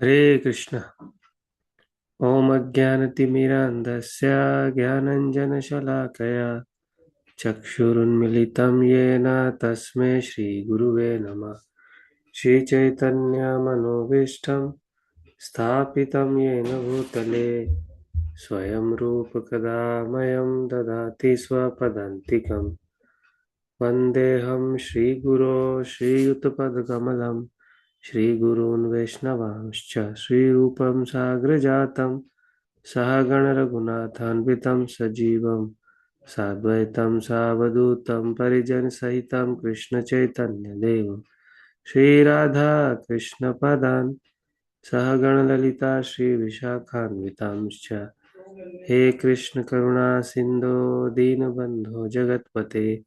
हरे कृष्ण। ओम अज्ञानतिमिरान्धस्य ज्ञानञ्जनशलाकया चक्षुरुन्मिलितं येन तस्मै श्रीगुरुवे नमः। श्रीचैतन्यमनोभीष्टं स्थापितं येन भूतले स्वयं रूपकदा मह्यं ददाति स्वपदान्तिकं। वन्देऽहं श्रीगुरो श्रीयुतपदकमलं श्रीगुरून् वैष्णवांश्च श्रीरूपं साग्रजातं सहगणरघुनाथान्वितं सजीवं साद्वैतं सावधूतं परिजनसहितं कृष्णचैतन्यदेवं श्रीराधा कृष्णपदान् सहगणललिता श्रीविशाखान्वितांश्च। हे कृष्ण करुणा सिन्धो दीनबन्धो जगत्पते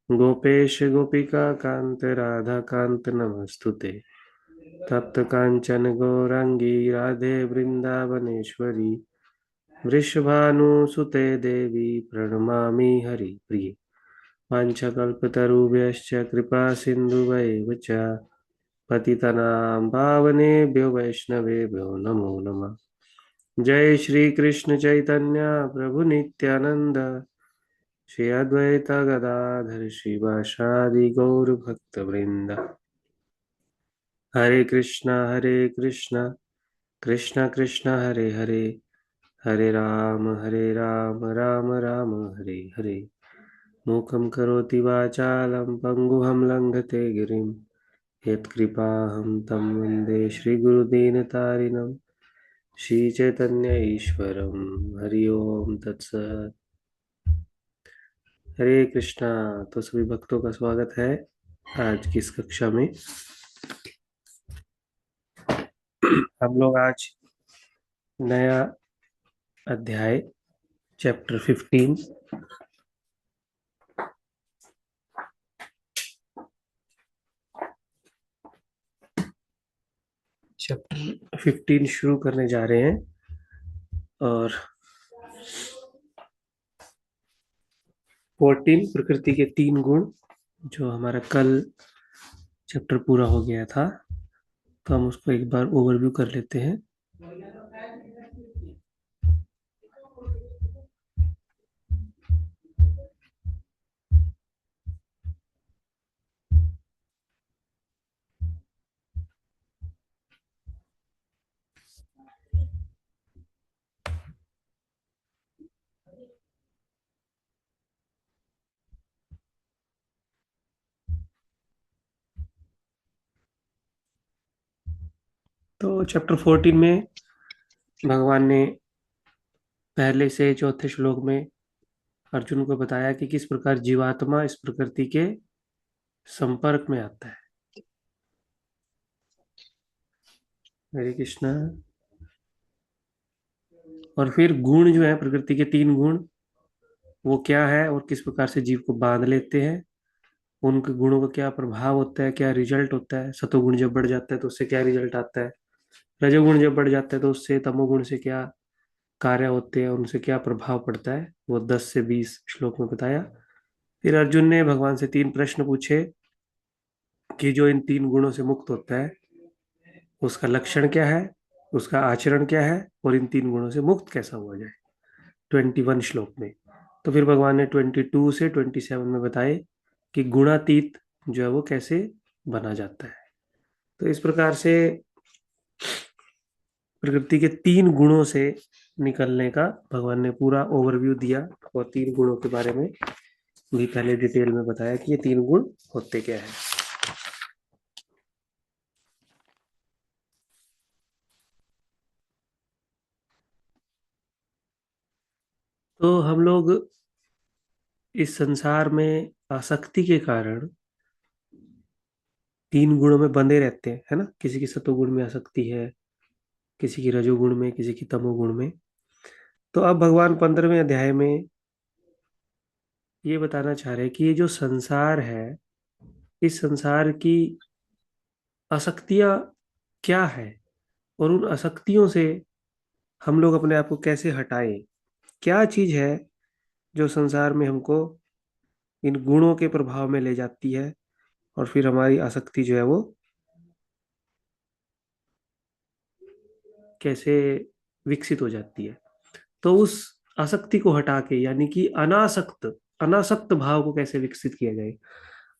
गोपेश गोपिका कांत राधा कांत नमस्तुते। तप्त कांचन गौरांगी राधे वृंदावनेश्वरी वृषभानुसुते देवी प्रणमामि हरिप्रिये। वाञ्छकल्पतरुभ्यश्च कृपा सिन्धुभैव च पतितनां पावनेभ्यो वैष्णवेभ्यो नमो नमः। जय श्री कृष्ण चैतन्य प्रभु नित्यानंद श्री अद्वैत गदाधर श्रीवासादि गौर भक्त वृंद। हरे कृष्णा कृष्ण कृष्ण हरे हरे, हरे राम राम राम हरे हरे। मूकं करोति वाचालं पंगुहं लंघते गिरिं यत्कृपाहं तं वन्दे श्रीगुरुदीनतारिणं। श्रीचैतन्य ईश्वरं हरि ओम तत्सत्। हरे कृष्णा। तो सभी भक्तों का स्वागत है आज की इस कक्षा में। हम लोग आज नया अध्याय चैप्टर 15 शुरू करने जा रहे हैं। और 14 प्रकृति के 3 गुण, जो हमारा कल चैप्टर पूरा हो गया था, तो हम उसको एक बार ओवरव्यू कर लेते हैं। तो चैप्टर 14 में भगवान ने पहले से चौथे श्लोक में अर्जुन को बताया कि किस प्रकार जीवात्मा इस प्रकृति के संपर्क में आता है। हरे कृष्णा। और फिर गुण जो है, प्रकृति के 3 गुण, वो क्या है और किस प्रकार से जीव को बांध लेते हैं। उनके गुणों का क्या प्रभाव होता है, क्या रिजल्ट होता है। सतोगुण जब बढ़ जाता है तो उससे क्या रिजल्ट आता है, रजोगुण जब बढ़ जाता है तो उससे तमोगुण से क्या कार्य होते हैं, उनसे क्या प्रभाव पड़ता है, वो 10 से 20 श्लोक में बताया। फिर अर्जुन ने भगवान से 3 प्रश्न पूछे कि जो इन 3 गुणों से मुक्त होता है उसका लक्षण क्या है, उसका आचरण क्या है, और इन 3 गुणों से मुक्त कैसा हुआ जाए, 21 श्लोक में। तो फिर भगवान ने 22 से 27 में बताए कि गुणातीत जो है वो कैसे बना जाता है। तो इस प्रकार से प्रकृति के 3 गुणों से निकलने का भगवान ने पूरा ओवरव्यू दिया। और 3 गुणों के बारे में भी पहले डिटेल में बताया कि ये 3 गुण होते क्या है। तो हम लोग इस संसार में आसक्ति के कारण 3 गुणों में बंधे रहते हैं, है ना। किसी की सतोगुण में आसक्ति है, किसी की रजोगुण में, किसी की तमोगुण में। तो अब भगवान 15वें अध्याय में ये बताना चाह रहे हैं कि ये जो संसार है, इस संसार की आसक्तियां क्या है, और उन आसक्तियों से हम लोग अपने आप को कैसे हटाएं। क्या चीज है जो संसार में हमको इन गुणों के प्रभाव में ले जाती है, और फिर हमारी आसक्ति जो है वो कैसे विकसित हो जाती है। तो उस आसक्ति को हटा के, यानी कि अनासक्त अनासक्त भाव को कैसे विकसित किया जाए।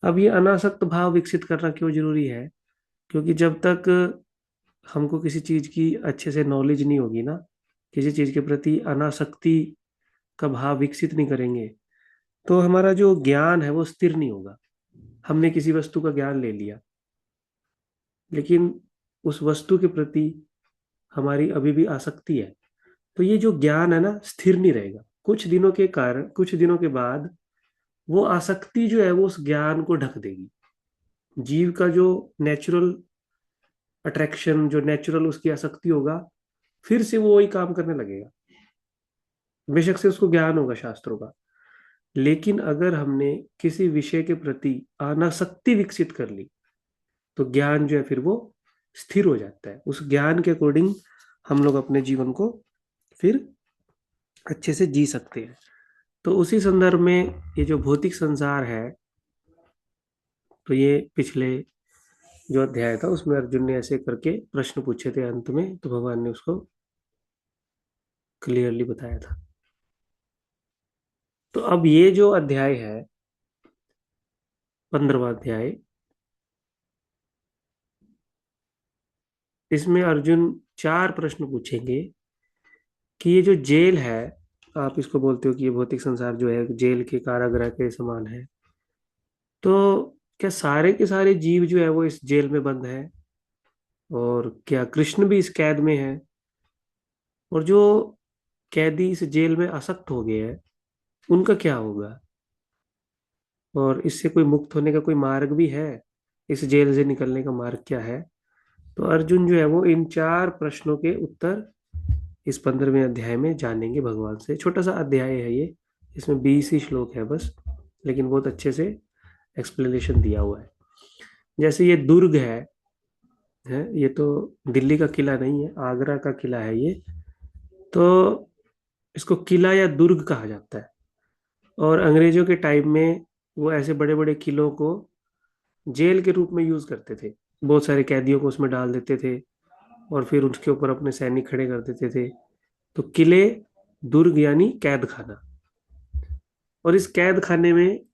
अब ये अनासक्त भाव विकसित करना क्यों जरूरी है? क्योंकि जब तक हमको किसी चीज की अच्छे से नॉलेज नहीं होगी ना, किसी चीज के प्रति अनासक्ति का भाव विकसित नहीं करेंगे, तो हमारा जो ज्ञान है वो स्थिर नहीं होगा। हमने किसी वस्तु का ज्ञान ले लिया, लेकिन उस वस्तु के प्रति हमारी अभी भी आसक्ति है, तो ये जो ज्ञान है ना स्थिर नहीं रहेगा। कुछ दिनों के कारण, कुछ दिनों के बाद वो आसक्ति जो है वो उस ज्ञान को ढक देगी। जीव का जो नेचुरल अट्रैक्शन, जो नेचुरल उसकी आसक्ति होगा, फिर से वो वही काम करने लगेगा। बेशक से उसको ज्ञान होगा शास्त्रों का, लेकिन अगर हमने किसी विषय के प्रति अनासक्ति विकसित कर ली, तो ज्ञान जो है फिर वो स्थिर हो जाता है। उस ज्ञान के अकॉर्डिंग हम लोग अपने जीवन को फिर अच्छे से जी सकते हैं। तो उसी संदर्भ में ये जो भौतिक संसार है, तो ये पिछले जो अध्याय था उसमें अर्जुन ने ऐसे करके प्रश्न पूछे थे अंत में, तो भगवान ने उसको क्लियरली बताया था। तो अब ये जो अध्याय है, 15वां अध्याय, इसमें अर्जुन 4 प्रश्न पूछेंगे कि ये जो जेल है, आप इसको बोलते हो कि ये भौतिक संसार जो है जेल के कारागृह के समान है, तो क्या सारे के सारे जीव जो है वो इस जेल में बंद है? और क्या कृष्ण भी इस कैद में है? और जो कैदी इस जेल में आसक्त हो गए हैं, उनका क्या होगा? और इससे कोई मुक्त होने का कोई मार्ग भी है? इस जेल से निकलने का मार्ग क्या है? तो अर्जुन जो है वो इन 4 प्रश्नों के उत्तर इस 15वें अध्याय में जानेंगे भगवान से। छोटा सा अध्याय है ये, इसमें 20 ही श्लोक है बस, लेकिन बहुत अच्छे से एक्सप्लेनेशन दिया हुआ है। जैसे ये दुर्ग है ये तो दिल्ली का किला नहीं है, आगरा का किला है ये। तो इसको किला या दुर्ग कहा जाता है। और अंग्रेजों के टाइम में वो ऐसे बड़े बड़े किलों को जेल के रूप में यूज करते थे। बहुत सारे कैदियों को उसमें डाल देते थे और फिर उसके ऊपर अपने सैनिक खड़े कर देते थे। तो किले, दुर्ग यानी कैद खाना। और इस कैद खाने में,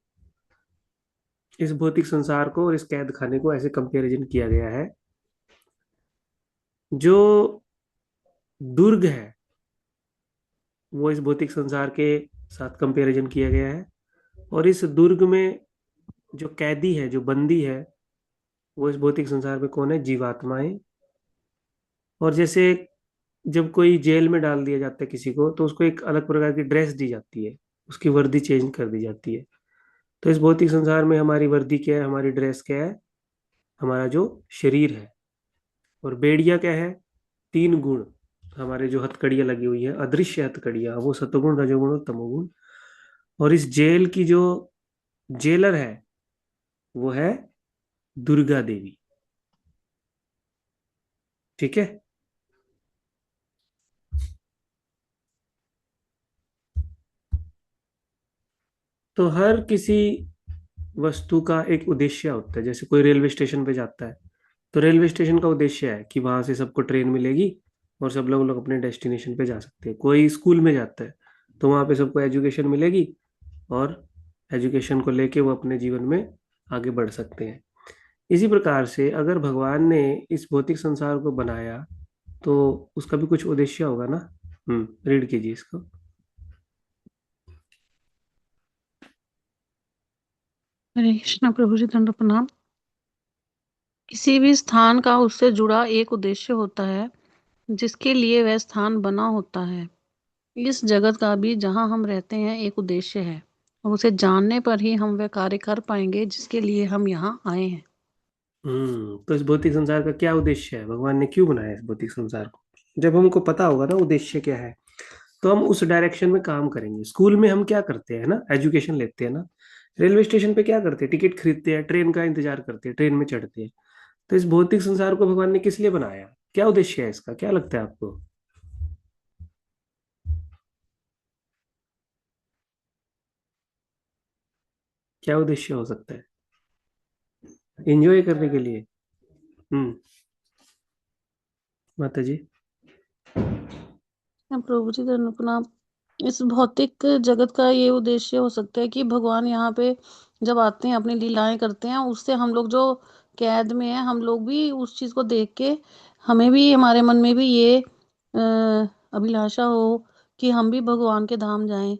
इस भौतिक संसार को और इस कैद खाने को ऐसे कंपैरिजन किया गया है, जो दुर्ग है वो इस भौतिक संसार के साथ कंपैरिजन किया गया है। और इस दुर्ग में जो कैदी है, जो बंदी है, वो इस भौतिक संसार में कौन है? जीवात्माएं। और जैसे जब कोई जेल में डाल दिया जाता है किसी को, तो उसको एक अलग प्रकार की ड्रेस दी जाती है, उसकी वर्दी चेंज कर दी जाती है। तो इस भौतिक संसार में हमारी वर्दी क्या है, हमारी ड्रेस क्या है? हमारा जो शरीर है। और बेड़िया क्या है? 3 गुण, हमारे जो हथकड़ियां लगी हुई है, अदृश्य हथकड़ियां, वो सतोगुण, रजोगुण और तमोगुण। और इस जेल की जो जेलर है वो है दुर्गा देवी। ठीक है। तो हर किसी वस्तु का एक उद्देश्य होता है। जैसे कोई रेलवे स्टेशन पे जाता है, तो रेलवे स्टेशन का उद्देश्य है कि वहां से सबको ट्रेन मिलेगी और सब लोग लोग अपने डेस्टिनेशन पे जा सकते हैं। कोई स्कूल में जाता है, तो वहां पे सबको एजुकेशन मिलेगी और एजुकेशन को लेके वो अपने जीवन में आगे बढ़ सकते हैं। इसी प्रकार से अगर भगवान ने इस भौतिक संसार को बनाया, तो उसका भी कुछ उद्देश्य होगा ना। रीड कीजिए इसको। हरे कृष्ण प्रभु जी दंड प्रणाम। किसी भी स्थान का उससे जुड़ा एक उद्देश्य होता है जिसके लिए वह स्थान बना होता है। इस जगत का भी जहाँ हम रहते हैं एक उद्देश्य है और उसे जानने पर ही हम वह कार्य कर पाएंगे जिसके लिए हम यहाँ आए हैं। तो इस भौतिक संसार का क्या उद्देश्य है, भगवान ने क्यों बनाया इस भौतिक संसार को? जब हमको पता होगा ना उद्देश्य क्या है, तो हम उस डायरेक्शन में काम करेंगे। स्कूल में हम क्या करते हैं ना, एजुकेशन लेते हैं ना। रेलवे स्टेशन पे क्या करते हैं? टिकट खरीदते हैं, ट्रेन का इंतजार करते हैं, ट्रेन में चढ़ते हैं। तो इस भौतिक संसार को भगवान ने किस लिए बनाया? क्या उद्देश्य है इसका, क्या लगता है आपको? क्या उद्देश्य हो सकता है? एंजॉय करने के लिए? हम्म। माता जी। प्रभु जी धन्य प्रणाम। इस भौतिक जगत का ये उद्देश्य हो सकता है कि भगवान यहाँ पे जब आते हैं अपनी लीलाएं करते हैं, उससे हम लोग जो कैद में हैं, हम लोग भी उस चीज को देख के हमें भी, हमारे मन में भी ये अभिलाषा हो कि हम भी भगवान के धाम जाएं,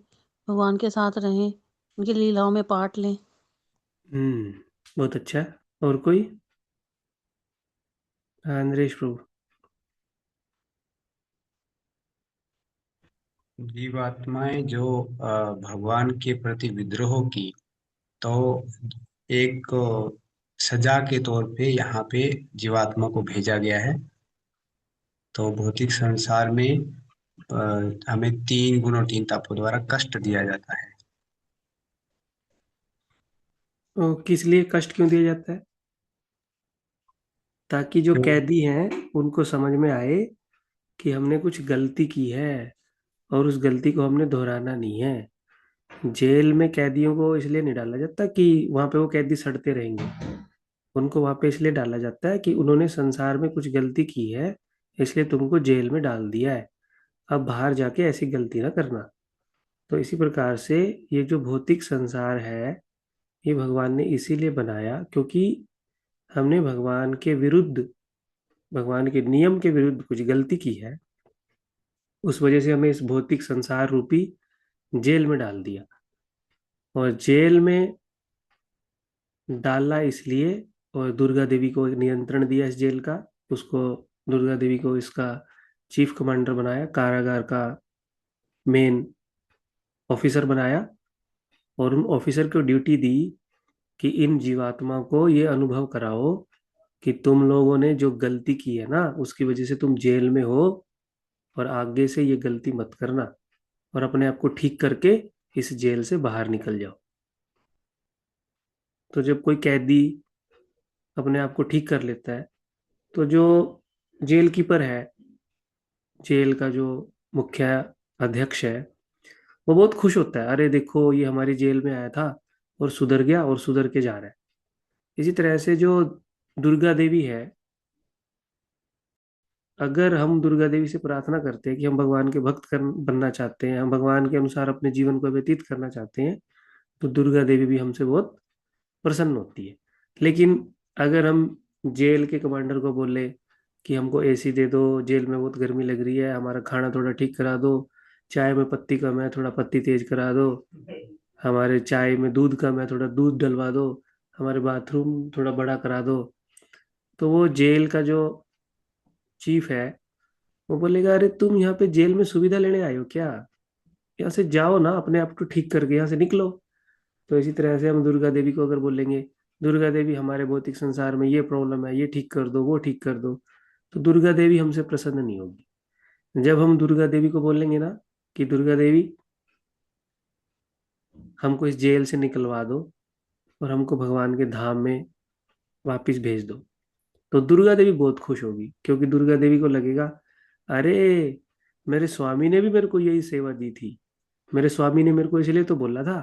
भगवान के साथ रहें, उनकी लीलाओं में पार्ट लें। हम्म, बहुत अच्छा। और कोई? हाँ, नरेश प्रभु। जीवात्माएं जो भगवान के प्रति विद्रोह की, तो एक सजा के तौर पे यहाँ पे जीवात्मा को भेजा गया है। तो भौतिक संसार में हमें तीन गुणों तीन तापों द्वारा कष्ट दिया जाता है। और किस लिए कष्ट क्यों दिया जाता है? ताकि जो जो कैदी हैं उनको समझ में आए कि हमने कुछ गलती की है और उस गलती को हमने दोहराना नहीं है। जेल में कैदियों को इसलिए नहीं डाला जाता कि वहां पे वो कैदी सड़ते रहेंगे। उनको वहां पे इसलिए डाला जाता है कि उन्होंने संसार में कुछ गलती की है, इसलिए तुमको जेल में डाल दिया है। अब बाहर जाके ऐसी गलती ना करना। तो इसी प्रकार से ये जो भौतिक संसार है, ये भगवान ने इसीलिए बनाया क्योंकि हमने भगवान के विरुद्ध, भगवान के नियम के विरुद्ध कुछ गलती की है। उस वजह से हमें इस भौतिक संसार रूपी जेल में डाल दिया। और जेल में डाला इसलिए, और दुर्गा देवी को नियंत्रण दिया इस जेल का। उसको, दुर्गा देवी को इसका चीफ कमांडर बनाया, कारागार का मेन ऑफिसर बनाया। और उन ऑफिसर को ड्यूटी दी कि इन जीवात्मा को ये अनुभव कराओ कि तुम लोगों ने जो गलती की है ना, उसकी वजह से तुम जेल में हो, और आगे से ये गलती मत करना, और अपने आप को ठीक करके इस जेल से बाहर निकल जाओ। तो जब कोई कैदी अपने आप को ठीक कर लेता है, तो जो जेल कीपर है, जेल का जो मुख्य अध्यक्ष है, वो बहुत खुश होता है। अरे देखो, ये हमारी जेल में आया था और सुधर गया और सुधर के जा रहा है। इसी तरह से जो दुर्गा देवी है, अगर हम दुर्गा देवी से प्रार्थना करते हैं कि हम भगवान के बनना चाहते हैं, हम भगवान के अनुसार अपने जीवन को व्यतीत करना चाहते हैं, तो दुर्गा देवी भी हमसे बहुत प्रसन्न होती है। लेकिन अगर हम जेल के कमांडर को बोले कि हमको एसी दे दो, जेल में बहुत गर्मी लग रही है, हमारा खाना थोड़ा ठीक करा दो, चाय में पत्ती कम है, थोड़ा पत्ती तेज करा दो, हमारे चाय में दूध कम है, थोड़ा दूध डलवा दो, हमारे बाथरूम थोड़ा बड़ा करा दो, तो वो जेल का जो चीफ है, वो बोलेगा अरे तुम यहाँ पे जेल में सुविधा लेने आए हो क्या? यहाँ से जाओ ना, अपने आप को ठीक करके यहाँ से निकलो। तो इसी तरह से हम दुर्गा देवी को अगर बोलेंगे, दुर्गा देवी हमारे भौतिक संसार में ये प्रॉब्लम है, ये ठीक कर दो, वो ठीक कर दो, तो दुर्गा देवी हमसे प्रसन्न नहीं होगी। जब हम दुर्गा देवी को बोलेंगे ना कि दुर्गा देवी हमको इस जेल से निकलवा दो और हमको भगवान के धाम में वापिस भेज दो, तो दुर्गा देवी बहुत खुश होगी, क्योंकि दुर्गा देवी को लगेगा अरे मेरे स्वामी ने भी मेरे को यही सेवा दी थी। मेरे स्वामी ने मेरे को इसलिए तो बोला था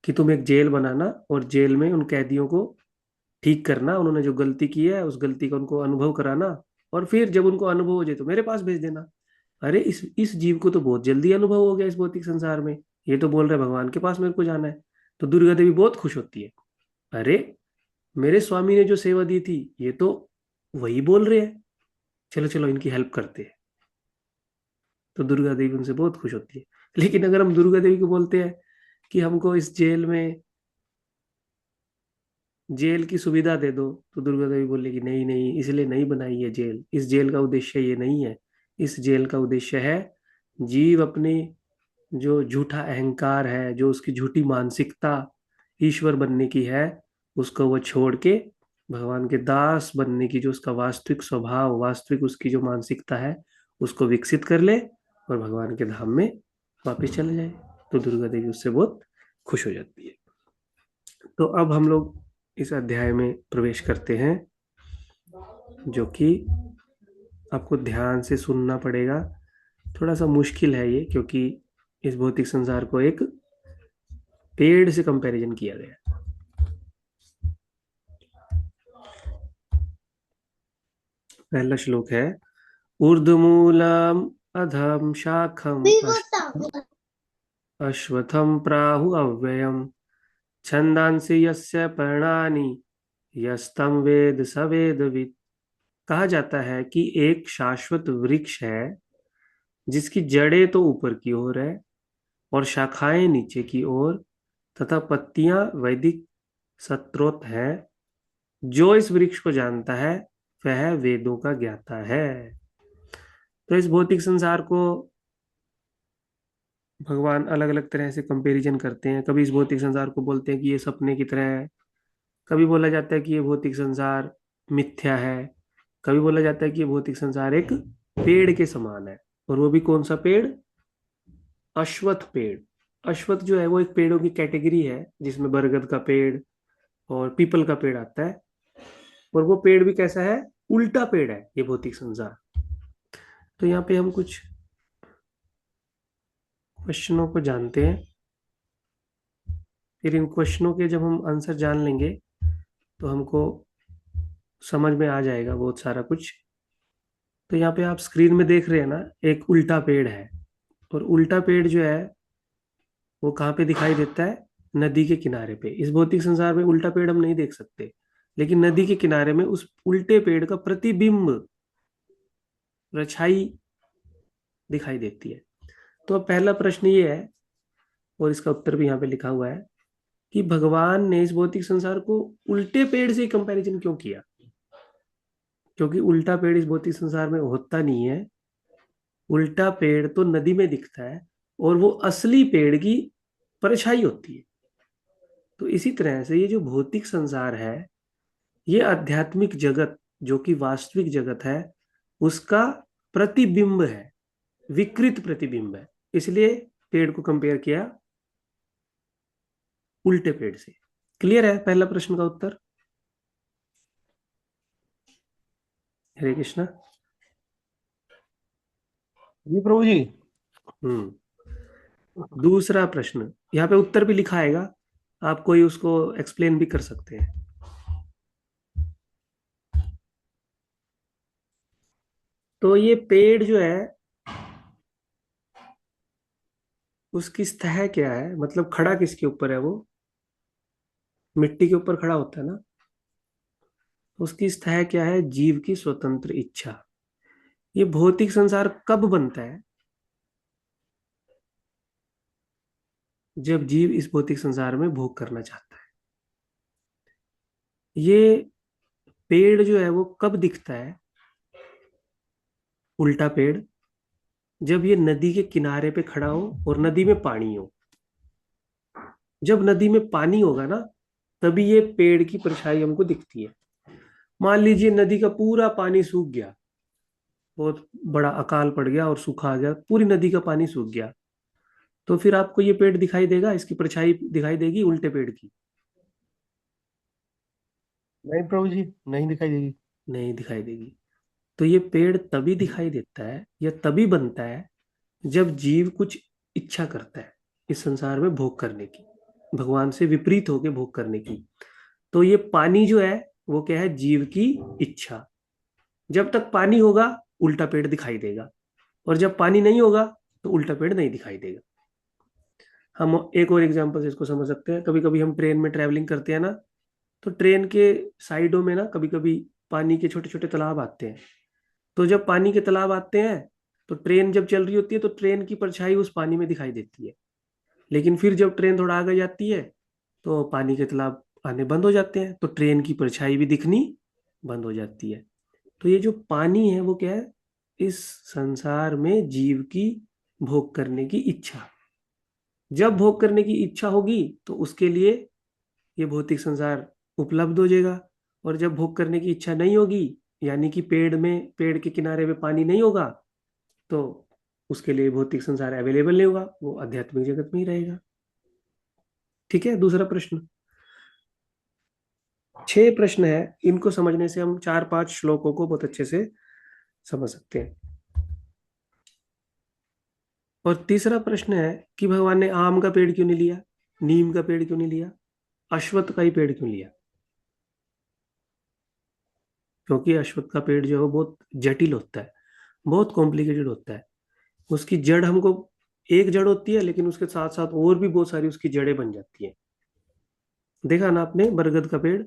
कि तुम एक जेल बनाना और जेल में उन कैदियों को ठीक करना, उन्होंने जो गलती की है उस गलती का उनको अनुभव कराना, और फिर जब उनको अनुभव हो जाए तो मेरे पास भेज देना। अरे इस जीव को तो बहुत जल्दी अनुभव हो गया इस भौतिक संसार में, ये तो बोल रहा है भगवान के पास मेरे को जाना है। तो दुर्गा देवी बहुत खुश होती है। अरे मेरे स्वामी ने जो सेवा दी थी, ये तो वही बोल रहे हैं, चलो चलो इनकी हेल्प करते हैं। तो दुर्गा देवी उनसे बहुत खुश होती है। लेकिन अगर हम दुर्गा देवी को बोलते हैं कि हमको इस जेल में जेल की सुविधा दे दो, तो दुर्गा देवी बोलेगी नहीं नहीं, इसलिए नहीं बनाई है जेल, इस जेल का उद्देश्य ये नहीं है। इस जेल का उद्देश्य है जीव अपनी जो झूठा अहंकार है, जो उसकी झूठी मानसिकता ईश्वर बनने की है, उसको वो छोड़ के भगवान के दास बनने की जो उसका वास्तविक स्वभाव, वास्तविक उसकी जो मानसिकता है, उसको विकसित कर ले और भगवान के धाम में वापस चले जाए। तो दुर्गा देवी उससे बहुत खुश हो जाती है। तो अब हम लोग इस अध्याय में प्रवेश करते हैं, जो कि आपको ध्यान से सुनना पड़ेगा। थोड़ा सा मुश्किल है ये, क्योंकि इस भौतिक संसार को एक पेड़ से कंपैरिजन किया गया है। पहला श्लोक है, ऊर्ध्वमूलम अधम शाखम अश्वत्थम प्राहु अव्ययम छंदांसि यस्य पर्णानि यस्तम वेद स वेदवित्। कहा जाता है कि एक शाश्वत वृक्ष है जिसकी जड़ें तो ऊपर की ओर है और शाखाएं नीचे की ओर, तथा पत्तियां वैदिक स्तोत्र है। जो इस वृक्ष को जानता है वह वेदों का ज्ञाता है। तो इस भौतिक संसार को भगवान अलग अलग तरह से कंपैरिजन करते हैं। कभी इस भौतिक संसार को बोलते हैं कि ये सपने की तरह है, कभी बोला जाता है कि ये भौतिक संसार मिथ्या है, कभी बोला जाता है कि ये भौतिक संसार एक पेड़ के समान है। और वो भी कौन सा पेड़? अश्वत्थ पेड़। अश्वत्थ जो है वो एक पेड़ों की कैटेगरी है जिसमें बरगद का पेड़ और पीपल का पेड़ आता है। और वो पेड़ भी कैसा है? उल्टा पेड़ है ये भौतिक संसार। तो यहाँ पे हम कुछ क्वेश्चनों को जानते हैं, फिर इन क्वेश्चनों के जब हम आंसर जान लेंगे तो हमको समझ में आ जाएगा बहुत सारा कुछ। तो यहाँ पे आप स्क्रीन में देख रहे हैं ना, एक उल्टा पेड़ है। और उल्टा पेड़ जो है वो कहाँ पे दिखाई देता है? नदी के किनारे पे। इस भौतिक संसार में उल्टा पेड़ हम नहीं देख सकते, लेकिन नदी के किनारे में उस उल्टे पेड़ का प्रतिबिंब, परछाई दिखाई देती है। तो अब पहला प्रश्न ये है, और इसका उत्तर भी यहाँ पे लिखा हुआ है, कि भगवान ने इस भौतिक संसार को उल्टे पेड़ से कंपैरिजन क्यों किया? क्योंकि उल्टा पेड़ इस भौतिक संसार में होता नहीं है। उल्टा पेड़ तो नदी में दिखता है और वो असली पेड़ की परछाई होती है। तो इसी तरह से ये जो भौतिक संसार है, ये आध्यात्मिक जगत जो कि वास्तविक जगत है उसका प्रतिबिंब है, विकृत प्रतिबिंब है। इसलिए पेड़ को कंपेयर किया उल्टे पेड़ से। क्लियर है पहला प्रश्न का उत्तर? हरे कृष्णा। जी प्रभु जी। हम्म। दूसरा प्रश्न, यहाँ पे उत्तर भी लिखा आएगा, आप कोई उसको एक्सप्लेन भी कर सकते हैं। तो ये पेड़ जो है उसकी सतह क्या है, मतलब खड़ा किसके ऊपर है? वो मिट्टी के ऊपर खड़ा होता है ना। उसकी सतह क्या है? जीव की स्वतंत्र इच्छा। ये भौतिक संसार कब बनता है? जब जीव इस भौतिक संसार में भोग करना चाहता है। ये पेड़ जो है वो कब दिखता है, उल्टा पेड़? जब ये नदी के किनारे पे खड़ा हो और नदी में पानी हो। जब नदी में पानी होगा ना, तभी ये पेड़ की परछाई हमको दिखती है। मान लीजिए नदी का पूरा पानी सूख गया, बहुत बड़ा अकाल पड़ गया और सूखा आ गया, पूरी नदी का पानी सूख गया, तो फिर आपको ये पेड़ दिखाई देगा? इसकी परछाई दिखाई देगी उल्टे पेड़ की? नहीं प्रभु जी, नहीं दिखाई देगी। नहीं दिखाई देगी। तो ये पेड़ तभी दिखाई देता है या तभी बनता है जब जीव कुछ इच्छा करता है इस संसार में भोग करने की, भगवान से विपरीत होकर भोग करने की। तो ये पानी जो है वो क्या है? जीव की इच्छा। जब तक पानी होगा उल्टा पेड़ दिखाई देगा, और जब पानी नहीं होगा तो उल्टा पेड़ नहीं दिखाई देगा। हम एक और एग्जांपल से इसको समझ सकते हैं। कभी कभी हम ट्रेन में ट्रैवलिंग करते हैं ना, तो ट्रेन के साइडों में ना कभी कभी पानी के छोटे छोटे तालाब आते हैं। तो जब पानी के तालाब आते हैं तो ट्रेन जब चल रही होती है तो ट्रेन की परछाई उस पानी में दिखाई देती है। लेकिन फिर जब ट्रेन थोड़ा आगे जाती है तो पानी के तालाब आने बंद हो जाते हैं, तो ट्रेन की परछाई भी दिखनी बंद हो जाती है। तो ये जो पानी है वो क्या है? इस संसार में जीव की भोग करने की इच्छा। जब भोग करने की इच्छा होगी तो उसके लिए ये भौतिक संसार उपलब्ध हो जाएगा। और जब भोग करने की इच्छा नहीं होगी, यानी कि पेड़ के किनारे में पानी नहीं होगा, तो उसके लिए भौतिक संसार अवेलेबल नहीं होगा, वो आध्यात्मिक जगत में ही रहेगा। ठीक है। दूसरा प्रश्न। 6 प्रश्न है, इनको समझने से हम 4-5 श्लोकों को बहुत अच्छे से समझ सकते हैं। और तीसरा प्रश्न है कि भगवान ने आम का पेड़ क्यों नहीं लिया, नीम का पेड़ क्यों नहीं लिया, अश्वत्थ का ही पेड़ क्यों लिया? क्योंकि अश्वत्थ का पेड़ जो है वो बहुत जटिल होता है, बहुत कॉम्प्लिकेटेड होता है। उसकी जड़ हमको एक जड़ होती है, लेकिन उसके साथ साथ और भी बहुत सारी उसकी जड़ें बन जाती है। देखा ना आपने बरगद का पेड़,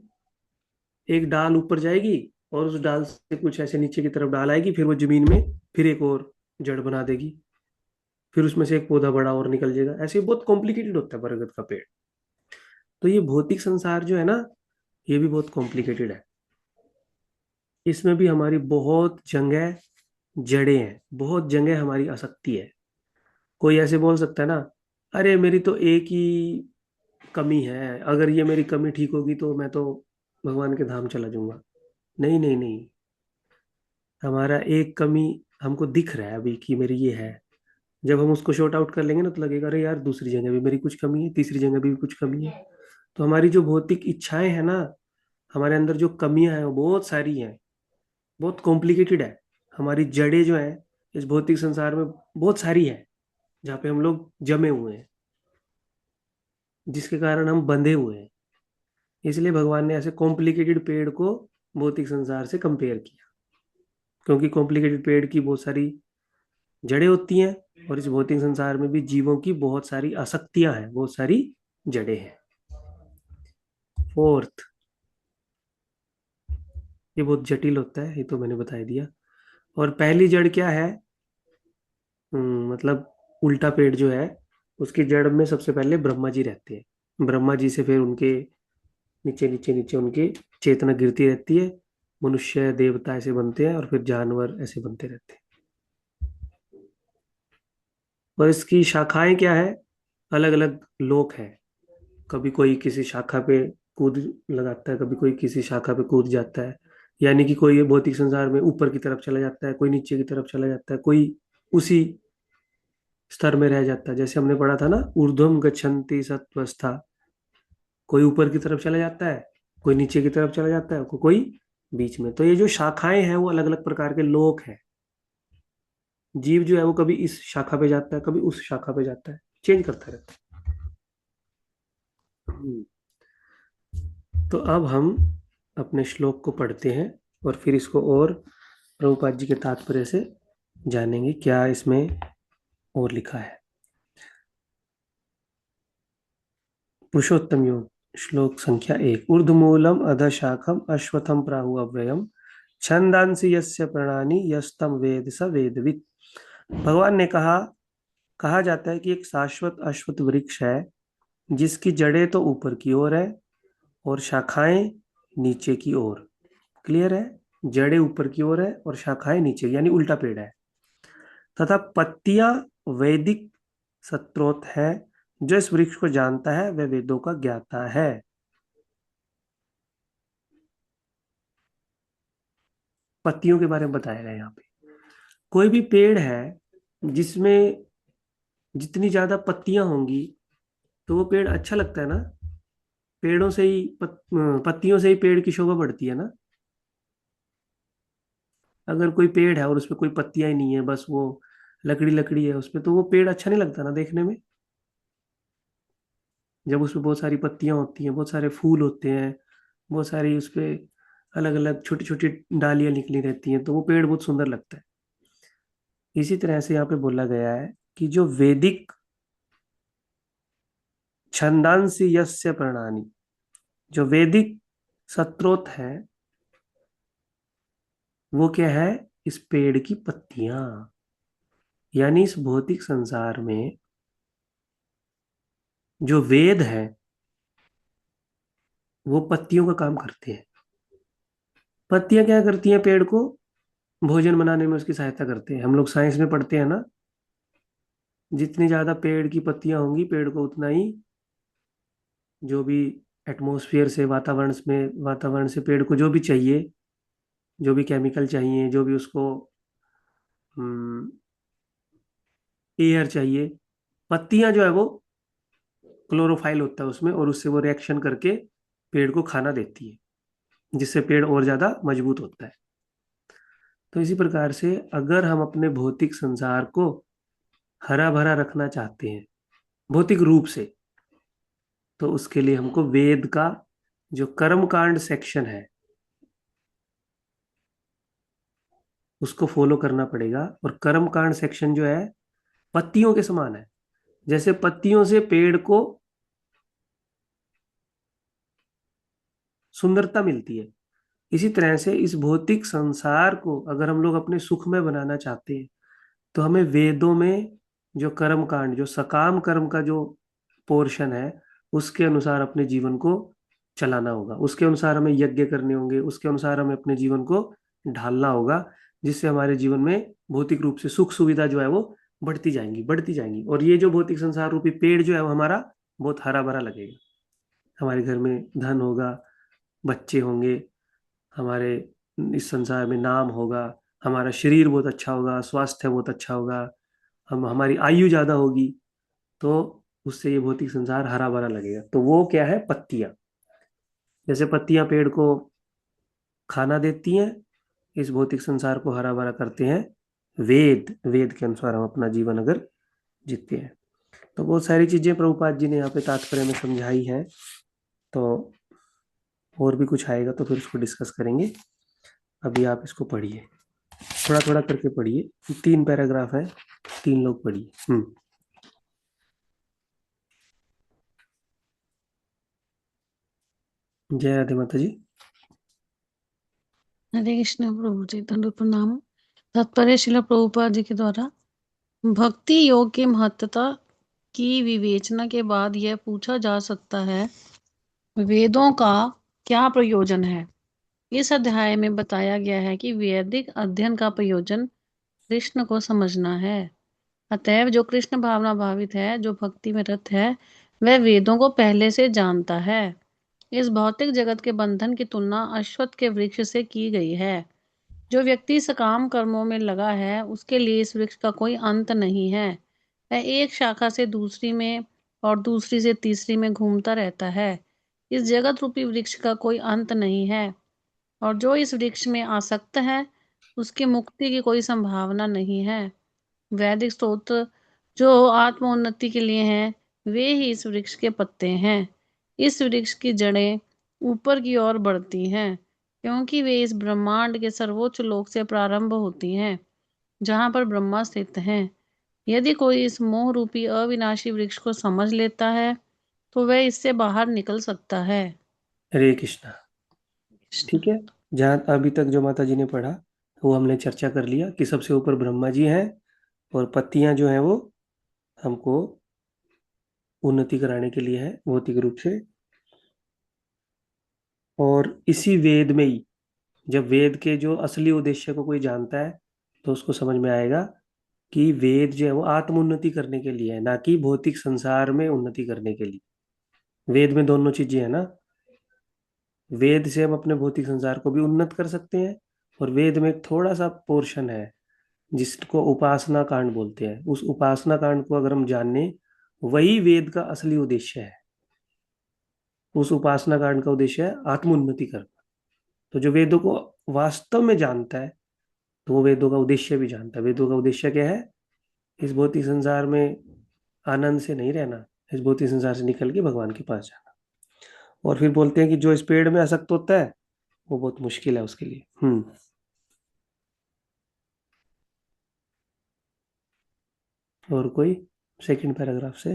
एक डाल ऊपर जाएगी और उस डाल से कुछ ऐसे नीचे की तरफ डाल आएगी, फिर वो जमीन में फिर एक और जड़ बना देगी, फिर उसमें से एक पौधा बड़ा और निकल जाएगा। ऐसे बहुत कॉम्प्लिकेटेड होता है बरगद का पेड़। तो ये भौतिक संसार जो है ना, ये भी बहुत कॉम्प्लिकेटेड है। इसमें भी हमारी बहुत जगह जड़ें हैं, बहुत जगह हमारी आसक्ति है। कोई ऐसे बोल सकता है ना, अरे मेरी तो एक ही कमी है, अगर ये मेरी कमी ठीक होगी तो मैं तो भगवान के धाम चला जाऊंगा। नहीं नहीं नहीं, हमारा एक कमी हमको दिख रहा है अभी कि मेरी ये है। जब हम उसको शॉर्ट आउट कर लेंगे ना, तो लगेगा अरे यार दूसरी जगह भी मेरी कुछ कमी है, तीसरी जगह भी कुछ कमी है। तो हमारी जो भौतिक इच्छाएं हैं ना, हमारे अंदर जो कमियां हैं वो बहुत सारी हैं, बहुत कॉम्प्लिकेटेड है। हमारी जड़ें जो हैं इस भौतिक संसार में बहुत सारी है, जहाँ पे हम लोग जमे हुए हैं, जिसके कारण हम बंधे हुए हैं। इसलिए भगवान ने ऐसे कॉम्प्लिकेटेड पेड़ को भौतिक संसार से कंपेयर किया, क्योंकि कॉम्प्लिकेटेड पेड़ की बहुत सारी जड़ें होती हैं, और इस भौतिक संसार में भी जीवों की बहुत सारी आसक्तियां हैं, बहुत सारी जड़ें हैं। फोर्थ, ये बहुत जटिल होता है, ये तो मैंने बता दिया। और पहली जड़ क्या है? मतलब उल्टा पेड़ जो है, उसकी जड़ में सबसे पहले ब्रह्मा जी रहते हैं। ब्रह्मा जी से फिर उनके नीचे नीचे नीचे उनकी चेतना गिरती रहती है, मनुष्य देवता ऐसे बनते हैं, और फिर जानवर ऐसे बनते रहते हैं। और इसकी शाखाएं क्या है? अलग अलग लोक है। कभी कोई किसी शाखा पे कूद लगाता है, कभी कोई किसी शाखा पे कूद जाता है। यानी कि कोई भौतिक संसार में ऊपर की तरफ चला जाता है, कोई नीचे की तरफ चला जाता है, कोई उसी स्तर में रह जाता है। जैसे हमने पढ़ा था ना, ऊर्ध्वम गच्छन्ति सत्वस्था, कोई ऊपर की तरफ चला जाता है, कोई नीचे की तरफ चला जाता है, कोई बीच में। तो ये जो शाखाएं हैं वो अलग अलग प्रकार के लोक हैं। जीव जो है वो कभी इस शाखा पे जाता है, कभी उस शाखा पे जाता है, चेंज करता रहता है। तो अब हम अपने श्लोक को पढ़ते हैं, और फिर इसको और प्रभुपाद जी के तात्पर्य से जानेंगे क्या इसमें और लिखा है। पुरुषोत्तम योग, श्लोक संख्या 1। ऊर्ध्वमूलम अधशाखम अश्वत्थम प्राहु अव्ययम छंदांसि यस्य प्रणानि यस्तम वेद स वेदवित्। भगवान ने कहा जाता है कि एक शाश्वत अश्वत्थ वृक्ष है, जिसकी जड़ें तो ऊपर की ओर है और शाखाएं नीचे की ओर। क्लियर है? जड़ें ऊपर की ओर है और शाखाएं नीचे, यानी उल्टा पेड़ है। तथा पत्तियां वैदिक सत्रोत है। जो इस वृक्ष को जानता है वह वेदों का ज्ञाता है। पत्तियों के बारे में बताया गया यहाँ पे। कोई भी पेड़ है जिसमें जितनी ज्यादा पत्तियां होंगी, तो वो पेड़ अच्छा लगता है ना। पेड़ों से ही पत्तियों से ही पेड़ की शोभा बढ़ती है ना। अगर कोई पेड़ है और उसमें कोई पत्तियां ही नहीं है, बस वो लकड़ी लकड़ी है उसमें, तो वो पेड़ अच्छा नहीं लगता ना देखने में। जब उसमें बहुत सारी पत्तियां होती हैं, बहुत सारे फूल होते हैं, बहुत सारी उस पे अलग अलग छोटी छोटी डालियां निकली रहती हैं, तो वो पेड़ बहुत सुंदर लगता है। इसी तरह से यहाँ पे बोला गया है कि जो वैदिक छंदांसि यस्य प्रणानि, जो वैदिक सत्रोत है, वो क्या है? इस पेड़ की पत्तियां। यानी इस भौतिक संसार में जो वेद है वो पत्तियों का काम करते हैं। पत्तियां क्या करती हैं? पेड़ को भोजन बनाने में उसकी सहायता करते हैं। हम लोग साइंस में पढ़ते हैं ना, जितनी ज्यादा पेड़ की पत्तियां होंगी, पेड़ को उतना ही जो भी एटमॉस्फेयर से, वातावरण से पेड़ को जो भी चाहिए, जो भी केमिकल चाहिए, जो भी उसको एयर चाहिए, पत्तियां जो है वो क्लोरोफाइल होता है उसमें, और उससे वो रिएक्शन करके पेड़ को खाना देती है, जिससे पेड़ और ज्यादा मजबूत होता है। तो इसी प्रकार से अगर हम अपने भौतिक संसार को हरा भरा रखना चाहते हैं भौतिक रूप से, तो उसके लिए हमको वेद का जो कर्म कांड सेक्शन है उसको फॉलो करना पड़ेगा। और कर्म कांड सेक्शन जो है पत्तियों के समान है। जैसे पत्तियों से पेड़ को सुंदरता मिलती है, इसी तरह से इस भौतिक संसार को अगर हम लोग अपने सुख में बनाना चाहते हैं, तो हमें वेदों में जो कर्म कांड, जो सकाम कर्म का जो पोर्शन है, उसके अनुसार अपने जीवन को चलाना होगा। उसके अनुसार हमें यज्ञ करने होंगे, उसके अनुसार हमें अपने जीवन को ढालना होगा, जिससे हमारे जीवन में भौतिक रूप से सुख सुविधा जो है वो बढ़ती जाएंगी, बढ़ती जाएंगी। और ये जो भौतिक संसार रूपी पेड़ जो है वो हमारा बहुत हरा भरा लगेगा। हमारे घर में धन होगा, बच्चे होंगे, हमारे इस संसार में नाम होगा, हमारा शरीर बहुत अच्छा होगा, स्वास्थ्य बहुत अच्छा होगा, हम हमारी आयु ज्यादा होगी। तो उससे ये भौतिक संसार हरा भरा लगेगा। तो वो क्या है, पत्तियां। जैसे पत्तियां पेड़ को खाना देती हैं, इस भौतिक संसार को हरा भरा करते हैं वेद। वेद के अनुसार हम अपना जीवन अगर जीते हैं, तो बहुत सारी चीजें प्रभुपाद जी ने यहाँ पे तात्पर्य में समझाई है। तो और भी कुछ आएगा तो फिर उसको डिस्कस करेंगे। अभी आप इसको पढ़िए, थोड़ा थोड़ा करके पढ़िए, 3 पैराग्राफ है, 3 लोग पढ़िए। जय राधे माता जी। हरे कृष्ण प्रभु जी, दंडवत प्रणाम। तात्पर्य श्रील प्रभुपाद जी के द्वारा भक्ति योग की महत्ता की विवेचना के बाद यह पूछा जा सकता है, वेदों का क्या प्रयोजन है। इस अध्याय में बताया गया है कि वैदिक अध्ययन का प्रयोजन कृष्ण को समझना है। अतएव जो कृष्ण भावना भावित है, जो भक्ति में रत है, वह वेदों को पहले से जानता है। इस भौतिक जगत के बंधन की तुलना अश्वत्थ के वृक्ष से की गई है। जो व्यक्ति सकाम कर्मों में लगा है, उसके लिए इस वृक्ष का कोई अंत नहीं है। वह एक शाखा से दूसरी में और दूसरी से तीसरी में घूमता रहता है। इस जगत रूपी वृक्ष का कोई अंत नहीं है, और जो इस वृक्ष में आसक्त है, उसकी मुक्ति की कोई संभावना नहीं है। वैदिक स्तोत्र जो आत्मोन्नति के लिए हैं, वे ही इस वृक्ष के पत्ते हैं। इस वृक्ष की जड़ें ऊपर की ओर बढ़ती हैं, क्योंकि वे इस ब्रह्मांड के सर्वोच्च लोक से प्रारंभ होती हैं, जहाँ पर ब्रह्मा स्थित हैं। यदि कोई इस मोह रूपी अविनाशी वृक्ष को समझ लेता है, तो वह इससे बाहर निकल सकता है। हरे कृष्णा। ठीक है, जहाँ अभी तक जो माता जी ने पढ़ा वो हमने चर्चा कर लिया कि सबसे ऊपर ब्रह्मा जी हैं, और पत्तियां जो हैं वो हमको उन्नति कराने के लिए है भौतिक रूप से। और इसी वेद में ही, जब वेद के जो असली उद्देश्य को कोई जानता है, तो उसको समझ में आएगा कि वेद जो है वो आत्म उन्नति करने के लिए है, ना कि भौतिक संसार में उन्नति करने के लिए। वेद में दोनों चीजें हैं ना। वेद से हम अपने भौतिक संसार को भी उन्नत कर सकते हैं, और वेद में एक थोड़ा सा पोर्शन है जिसको उपासना कांड बोलते हैं। उस उपासना कांड को अगर हम जाने, वही वेद का असली उद्देश्य है। उस उपासना कांड का उद्देश्य है आत्मोन्नति करना। तो जो वेदों को वास्तव में जानता है, तो वो वेदों का उद्देश्य भी जानता है। वेदों का उद्देश्य क्या है? इस भौतिक संसार में आनंद से नहीं रहना, इस भौतिक संसार से निकल के भगवान के पास जाना। और फिर बोलते हैं कि जो इस पेड़ में आसक्त होता है, वो बहुत मुश्किल है उसके लिए। और कोई सेकंड पैराग्राफ से?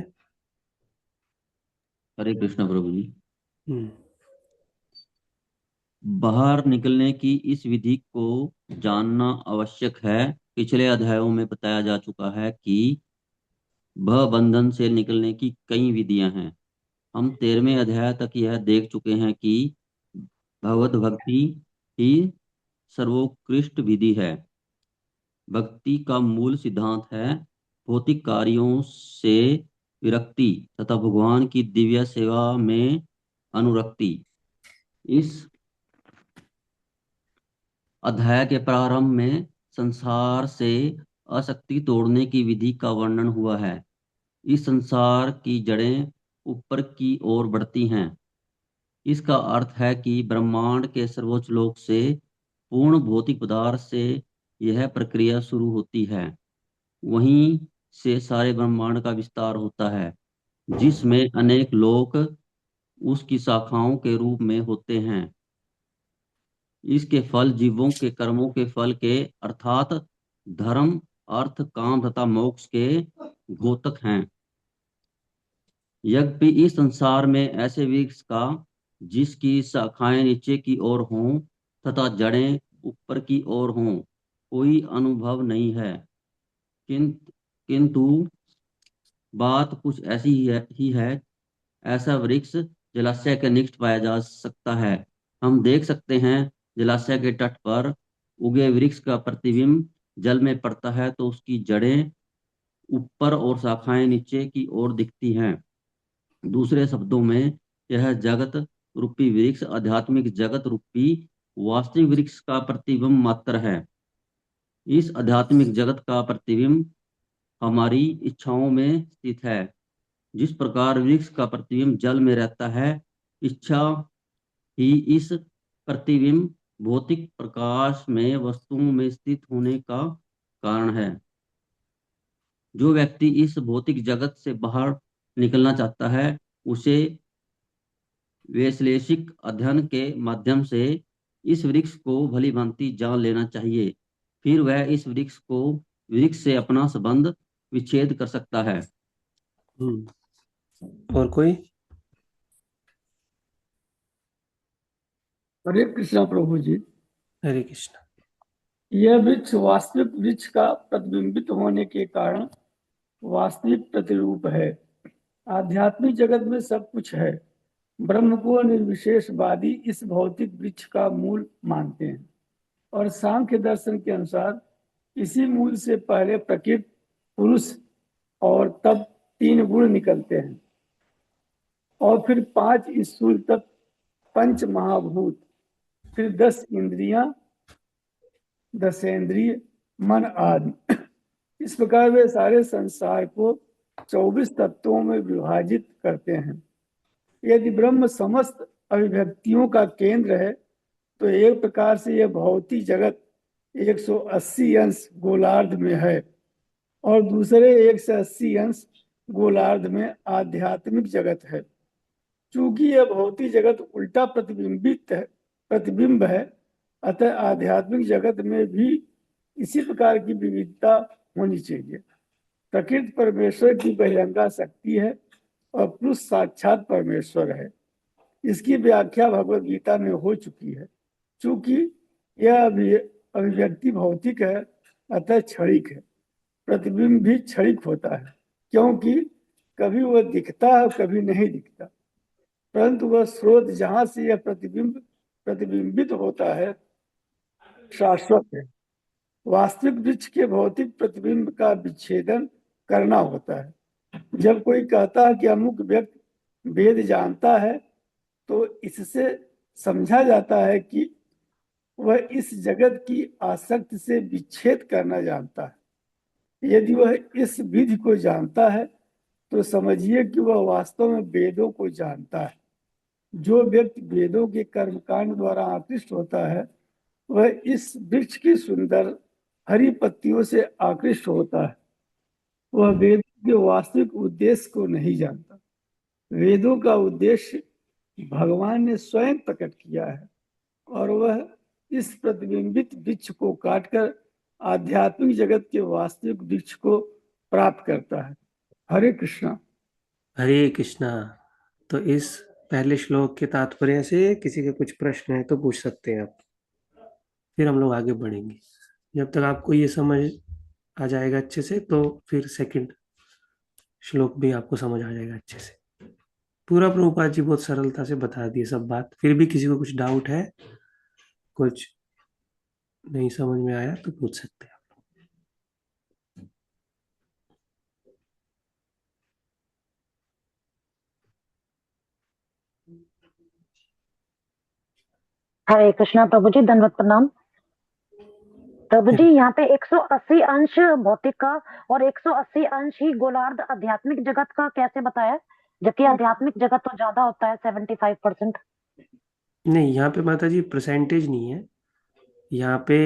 हरे कृष्ण प्रभु जी। हम्म बाहर निकलने की इस विधि को जानना आवश्यक है। पिछले अध्यायों में बताया जा चुका है कि भव बंधन से निकलने की कई विधियां हैं। हम 13वें अध्याय तक यह देख चुके हैं कि भगवत भक्ति ही सर्वोत्कृष्ट विधि है। भक्ति का मूल सिद्धांत है भौतिक कार्यों से विरक्ति तथा भगवान की दिव्य सेवा में अनुरक्ति। इस अध्याय के प्रारंभ में संसार से आसक्ति तोड़ने की विधि का वर्णन हुआ है। इस संसार की जड़ें ऊपर की ओर बढ़ती हैं। इसका अर्थ है कि ब्रह्मांड के सर्वोच्च लोक से पूर्ण भौतिक पदार्थ से यह प्रक्रिया शुरू होती है। वहीं से सारे ब्रह्मांड का विस्तार होता है, जिसमें अनेक लोक उसकी शाखाओं के रूप में होते हैं। इसके फल जीवों के कर्मों के फल के अर्थात धर्म अर्थ, काम तथा मोक्ष के घोतक हैं। यद्यपि इस संसार में ऐसे वृक्ष का जिसकी शाखाएं नीचे की ओर हों तथा जड़ें ऊपर की ओर हों कोई अनुभव नहीं है, किंतु बात कुछ ऐसी ही है। ऐसा वृक्ष जलाशय के निकट पाया जा सकता है। हम देख सकते हैं जलाशय के तट पर उगे वृक्ष का प्रतिबिंब जल में पड़ता है तो उसकी जड़ें ऊपर और शाखाएं नीचे की ओर दिखती हैं। दूसरे शब्दों में यह जगत रूपी वृक्ष आध्यात्मिक जगत रूपी वास्तविक वृक्ष का प्रतिबिंब मात्र है। इस आध्यात्मिक जगत का प्रतिबिंब हमारी इच्छाओं में स्थित है। जिस प्रकार वृक्ष का प्रतिबिंब जल में रहता है, इच्छा ही इस प्रतिबिंब भौतिक प्रकाश में वस्तुओं में स्थित होने का कारण है। जो व्यक्ति इस भौतिक जगत से बाहर निकलना चाहता है उसे वैश्लेषिक अध्ययन के माध्यम से इस वृक्ष को भली भांति जान लेना चाहिए। फिर वह इस वृक्ष से अपना संबंध विच्छेद कर सकता है। और कोई? हरे कृष्णा प्रभु जी। हरे कृष्णा। यह वृक्ष वास्तविक वृक्ष का प्रतिबिंबित होने के कारण वास्तविक प्रतिरूप है। आध्यात्मिक जगत में सब कुछ है। ब्रह्म को निर्विशेषवादी इस भौतिक वृक्ष का मूल मानते हैं और सांख्य दर्शन के अनुसार इसी मूल से पहले प्रकृति, पुरुष और तब 3 गुण निकलते हैं और फिर 5 स्थूल तत्व, 5 महाभूत, फिर 10 इंद्रियां, 10 इंद्रिय, मन आदि। इस प्रकार वे सारे संसार को 24 तत्वों में विभाजित करते हैं। यदि ब्रह्म समस्त अभिव्यक्तियों का केंद्र है तो एक प्रकार से यह भौतिक जगत 180 अंश गोलार्ध में है और दूसरे 180 अंश गोलार्ध में आध्यात्मिक जगत है। चूंकि यह भौतिक जगत उल्टा प्रतिबिंब है, अतः आध्यात्मिक जगत में भी इसी प्रकार की विविधता होनी चाहिए। प्रकृति परमेश्वर की बहिरंगा शक्ति है और पुरुष साक्षात परमेश्वर है। इसकी व्याख्या भगवद गीता में हो चुकी है। चूंकि यह अभिव्यक्ति भौतिक है अतः क्षणिक है। प्रतिबिंब भी क्षणिक होता है क्योंकि कभी वह दिखता है कभी नहीं दिखता, परंतु वह स्रोत जहां से यह प्रतिबिंबित होता है शाश्वत है। वास्तविक वृक्ष के भौतिक प्रतिबिंब का विच्छेदन करना होता है। जब कोई कहता है कि अमुक व्यक्ति वेद जानता है तो इससे समझा जाता है कि वह इस जगत की आसक्ति से विच्छेद करना जानता है। यदि वह इस विधि को जानता है तो समझिए कि वह वास्तव में वेदों को जानता है। जो व्यक्ति वेदों के कर्मकांड द्वारा आकृष्ट होता है वह इस वृक्ष की सुंदर हरी पत्तियों से आकृष्ट होता है। वह वेदों के वास्तविक उद्देश्य को नहीं जानता। वेदों का उद्देश्य भगवान ने स्वयं प्रकट किया है और वह इस प्रतिबिंबित वृक्ष को काटकर आध्यात्मिक जगत के वास्तविक वृक्ष को प्राप्त करता है। हरे कृष्णा। हरे कृष्णा। तो इस पहले श्लोक के तात्पर्य से किसी के कुछ प्रश्न है तो पूछ सकते हैं आप, फिर हम लोग आगे बढ़ेंगे। जब तक आपको ये समझ आ जाएगा अच्छे से तो फिर सेकंड श्लोक भी आपको समझ आ जाएगा अच्छे से। पूरा प्रभुपाद जी बहुत सरलता से बता दिए सब बात। फिर भी किसी को कुछ डाउट है, कुछ नहीं समझ में आया तो पूछ सकते हैं। हरे कृष्णा प्रभु जी, दंडवत प्रणाम। प्रभु जी यहाँ पे 180 अंश भौतिक का और 180 अंश ही गोलार्ध आध्यात्मिक जगत का कैसे बताया, जबकि आध्यात्मिक जगत तो ज्यादा होता है 75%। नहीं, यहाँ पे माता जी परसेंटेज नहीं है। यहाँ पे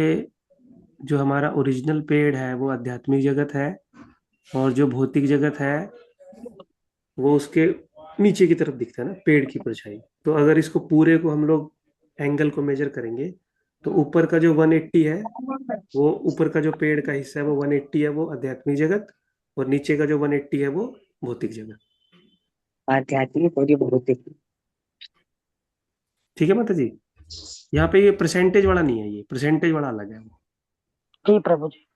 जो हमारा ओरिजिनल पेड़ है वो आध्यात्मिक जगत है और जो भौतिक जगत है वो उसके नीचे की तरफ दिखता है ना, पेड़ की परछाई। तो अगर इसको पूरे को हम लोग एंगल को मेजर करेंगे तो ऊपर का जो 180 है, वो ऊपर का जो पेड़ का हिस्सा है वो 180 है, वो आध्यात्मिक जगत, और नीचे का जो 180 है वो भौतिक जगत। आध्यात्मिक और ये भौतिक। ठीक है माता जी। यहाँ पे ये परसेंटेज वाला नहीं है, ये परसेंटेज वाला अलग है वो। जी प्रभु जी।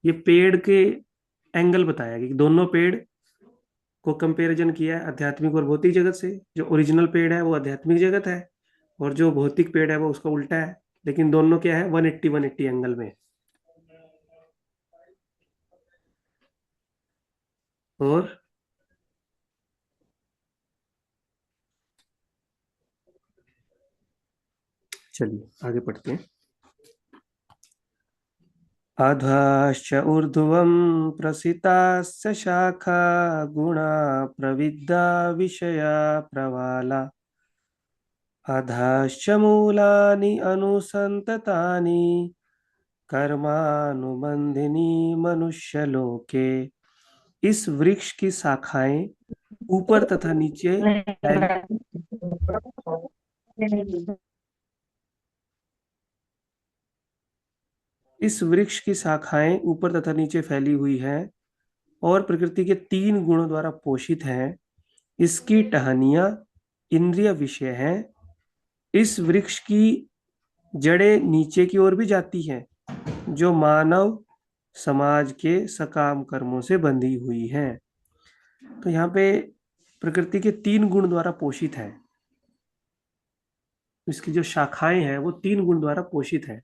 ये पेड़ के एंगल बताया कि दोनों पेड़ को कंपैरिजन किया है आध्यात्मिक और भौतिक जगत से। जो ओरिजिनल पेड़ है वो आध्यात्मिक जगत है, और जो भौतिक पेड़ है वो उसका उल्टा है, लेकिन दोनों क्या है, 180 एंगल में। और चलिए आगे पढ़ते हैं। अधश्च ऊर्ध्वं प्रसितास्य शाखा गुणा प्रविद्या विषया प्रवाला, अधश्च मूलानि अनुसन्ततानि कर्मानुबन्धिनी मनुष्यलोके। इस वृक्ष की शाखाएं ऊपर तथा नीचे फैली इस वृक्ष की शाखाएं ऊपर तथा नीचे फैली हुई हैं और प्रकृति के 3 गुणों द्वारा पोषित हैं। इसकी टहनियां इंद्रिय विषय हैं। इस वृक्ष की जड़ें नीचे की ओर भी जाती हैं, जो मानव समाज के सकाम कर्मों से बंधी हुई हैं। तो यहाँ पे प्रकृति के 3 गुण द्वारा पोषित है। इसकी जो शाखाएं हैं वो 3 गुण द्वारा पोषित है।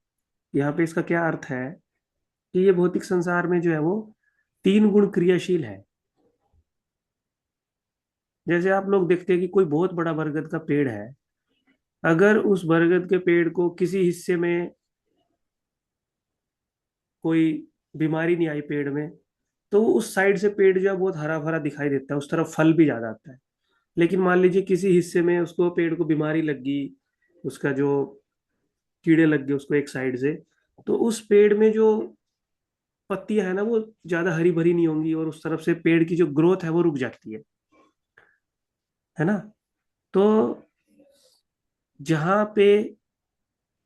यहाँ पे इसका क्या अर्थ है कि ये भौतिक संसार में जो है वो 3 गुण क्रियाशील है। जैसे आप लोग देखते हैं कि कोई बहुत बड़ा बरगद का पेड़ है, अगर उस बरगद के पेड़ को किसी हिस्से में कोई बीमारी नहीं आई पेड़ में, तो उस साइड से पेड़ जो है बहुत हरा भरा दिखाई देता है, उस तरफ फल भी ज्यादा आता है। लेकिन मान लीजिए किसी हिस्से में उसको पेड़ को बीमारी लग गई, उसका जो कीड़े लग गए उसको एक साइड से, तो उस पेड़ में जो पत्तियां है ना वो ज्यादा हरी भरी नहीं होंगी, और उस तरफ से पेड़ की जो ग्रोथ है वो रुक जाती है ना। तो जहां पे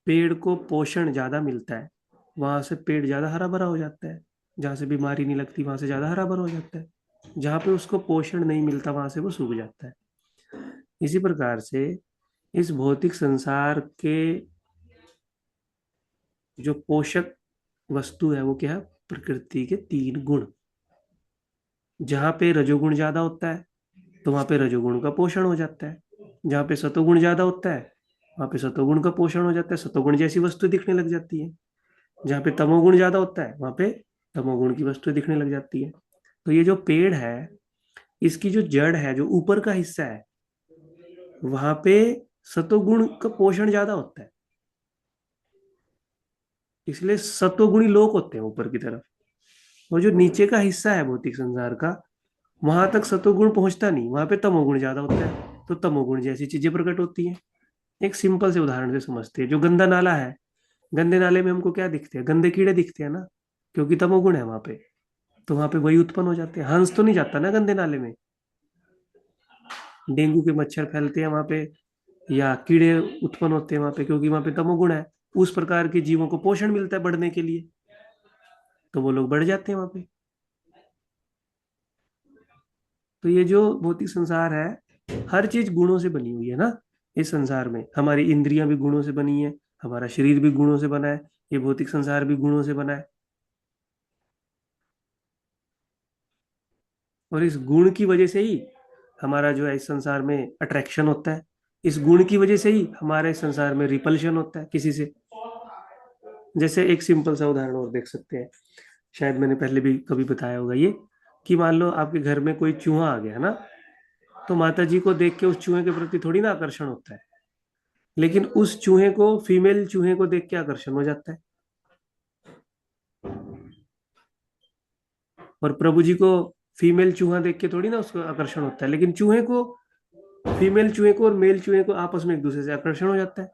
पेड़ को पोषण ज्यादा मिलता है वहां से पेड़ ज्यादा हरा भरा हो जाता है, जहां से बीमारी नहीं लगती वहां से ज्यादा हरा भरा हो जाता है। जहां पे उसको पोषण नहीं मिलता वहां से वो सूख जाता है। इसी प्रकार से इस भौतिक संसार के जो पोषक वस्तु है वो क्या है, प्रकृति के 3 गुण। जहां पे रजोगुण ज्यादा होता है तो वहां पे रजोगुण का पोषण हो जाता है, जहां पे सतोगुण ज्यादा होता है वहां पे सतोगुण का पोषण हो जाता है, सतोगुण जैसी वस्तु दिखने लग जाती है। जहाँ पे तमोगुण ज्यादा होता है वहां पे तमोगुण की वस्तु दिखने लग जाती है। तो ये जो पेड़ है इसकी जो जड़ है, जो ऊपर का हिस्सा है, वहां पे सतोगुण का पोषण ज्यादा होता है, इसलिए सतोगुणी लोक होते हैं ऊपर की तरफ। और जो नीचे का हिस्सा है भौतिक संसार का, वहां तक सतोगुण पहुंचता नहीं, वहां पे तमोगुण ज्यादा होता है, तो तमोगुण जैसी चीजें प्रकट होती हैं। एक सिंपल से उदाहरण से समझते हैं। जो गंदा नाला है, गंदे नाले में हमको क्या दिखते हैं, गंदे कीड़े दिखते हैं ना, क्योंकि तमोगुण है वहां पे। तो वहां पे वही उत्पन्न हो जाते हैं। हंस तो नहीं जाता ना गंदे नाले में, डेंगू के मच्छर फैलते हैं वहां पे, या कीड़े उत्पन्न होते हैं वहां पे, क्योंकि वहां पे तमोगुण है। उस प्रकार के जीवों को पोषण मिलता है बढ़ने के लिए, तो वो लोग बढ़ जाते हैं वहां पे। तो ये जो भौतिक संसार है हर चीज गुणों से बनी हुई है ना। इस संसार में हमारी इंद्रियां भी गुणों से बनी है, हमारा शरीर भी गुणों से बना है, ये भौतिक संसार भी गुणों से बना है। और इस गुण की वजह से ही हमारा जो है इस संसार में अट्रैक्शन होता है, इस गुण की वजह से ही हमारे इस संसार में रिपल्शन होता है किसी से। जैसे एक सिंपल सा उदाहरण और देख सकते हैं, शायद मैंने पहले भी कभी बताया होगा ये, कि मान लो आपके घर में कोई चूहा आ गया ना, तो माता जी को देख के उस चूहे के प्रति थोड़ी ना आकर्षण होता है, लेकिन उस चूहे को, फीमेल चूहे को देख के आकर्षण हो जाता है। और प्रभु जी को फीमेल चूहा देख के थोड़ी ना उसको आकर्षण होता है, लेकिन चूहे को, फीमेल चूहे को और मेल चूहे को आपस में एक दूसरे से आकर्षण हो जाता है।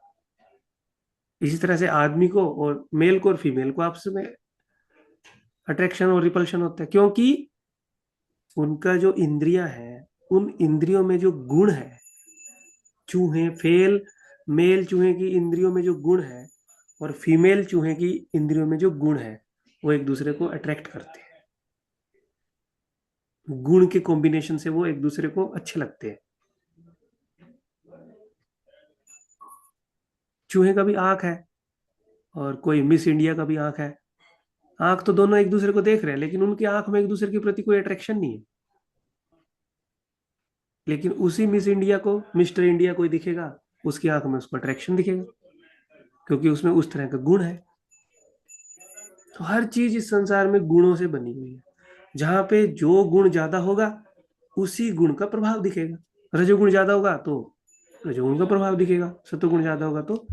इसी तरह से आदमी को और मेल को और फीमेल को आपस में अट्रैक्शन और रिपल्शन होता है, क्योंकि उनका जो इंद्रियां है, उन इंद्रियों में जो गुण है चूहे फेल मेल चूहे की इंद्रियों में जो गुण है और फीमेल चूहे की इंद्रियों में जो गुण है वो एक दूसरे को अट्रैक्ट करते हैं। गुण के कॉम्बिनेशन से वो एक दूसरे को अच्छे लगते हैं। चूहे का भी आंख है और कोई मिस इंडिया का भी आंख है। आंख तो दोनों एक दूसरे को देख रहे हैं, लेकिन उनकी आंख में एक दूसरे के प्रति कोई अट्रैक्शन नहीं है। लेकिन उसी मिस इंडिया को मिस्टर इंडिया कोई दिखेगा, उसकी आंख में उसको अट्रैक्शन दिखेगा, क्योंकि उसमें उस तरह का गुण है। तो हर चीज इस संसार में गुणों से बनी हुई है। जहां पे जो गुण ज्यादा होगा उसी गुण का प्रभाव दिखेगा। रजोगुण ज्यादा होगा तो रजोगुण का प्रभाव दिखेगा, सतोगुण ज्यादा होगा तो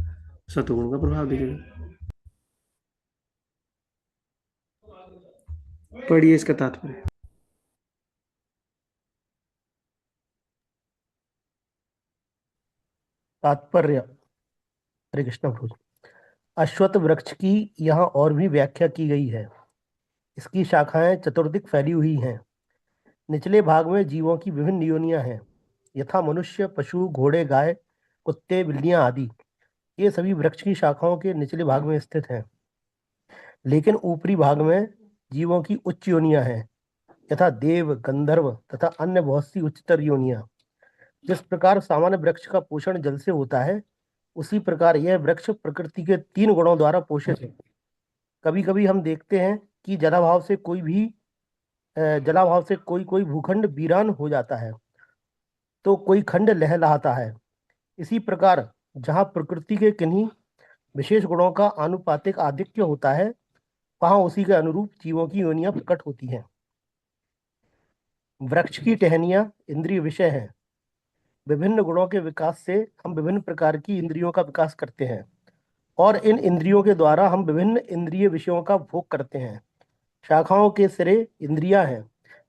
सतोगुण का प्रभाव दिखेगा। पढ़िए इसका तात्पर्य। तात्पर्य। हरे कृष्ण प्रभु। अश्वत्थ वृक्ष की यहाँ और भी व्याख्या की गई है। इसकी शाखाएं चतुर्दिक फैली हुई हैं। निचले भाग में जीवों की विभिन्न योनियां हैं, यथा मनुष्य, पशु, घोड़े, गाय, कुत्ते, बिल्लियां आदि। ये सभी वृक्ष की शाखाओं के निचले भाग में स्थित हैं। लेकिन ऊपरी भाग में जीवों की उच्च योनियां हैं, यथा देव, गंधर्व तथा अन्य बहुत सी उच्चतर योनियां। जिस प्रकार सामान्य वृक्ष का पोषण जल से होता है, उसी प्रकार यह वृक्ष प्रकृति के 3 गुणों द्वारा पोषित है। कभी कभी हम देखते हैं कि जलाभाव से कोई कोई भूखंड वीरान हो जाता है, तो कोई खंड लहलहाता है। इसी प्रकार जहाँ प्रकृति के किन्हीं विशेष गुणों का आनुपातिक आधिक्य होता है, वहां उसी के अनुरूप जीवों की योनियां प्रकट होती हैं। वृक्ष की टहनियां इंद्रिय विषय हैं। विभिन्न गुणों के विकास से हम विभिन्न प्रकार की इंद्रियों का विकास करते हैं, और इन इंद्रियों के द्वारा हम विभिन्न इंद्रिय विषयों का भोग करते हैं। शाखाओं के सिरे इंद्रियां हैं,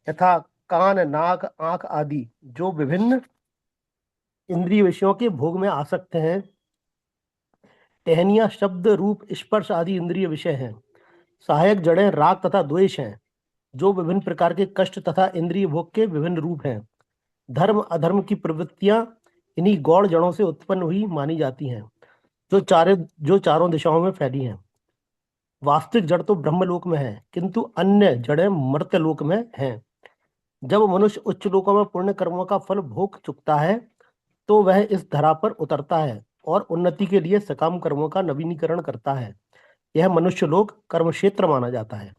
यथा कान, नाक, आंख आदि, जो विभिन्न इंद्रिय विषयों के भोग में आसक्त हैं। टहनियां शब्द, रूप, स्पर्श आदि इंद्रिय विषय हैं। सहायक जड़ें राग तथा द्वेष हैं, जो विभिन्न प्रकार के कष्ट तथा इंद्रिय भोग के विभिन्न रूप हैं। धर्म अधर्म की प्रवृत्तियां इन्हीं गौड़ जड़ों से उत्पन्न हुई मानी जाती हैं, जो चारों दिशाओं में फैली हैं। वास्तविक जड़ तो ब्रह्मलोक में है, किंतु अन्य जड़ें मर्त्यलोक में हैं। जब मनुष्य उच्च लोकों में पुण्य कर्मों का फल भोग चुकता है, तो वह इस धरा पर उतरता है और उन्नति के लिए सकाम कर्मों का नवीनीकरण करता है। यह मनुष्य लोक कर्म क्षेत्र माना जाता है।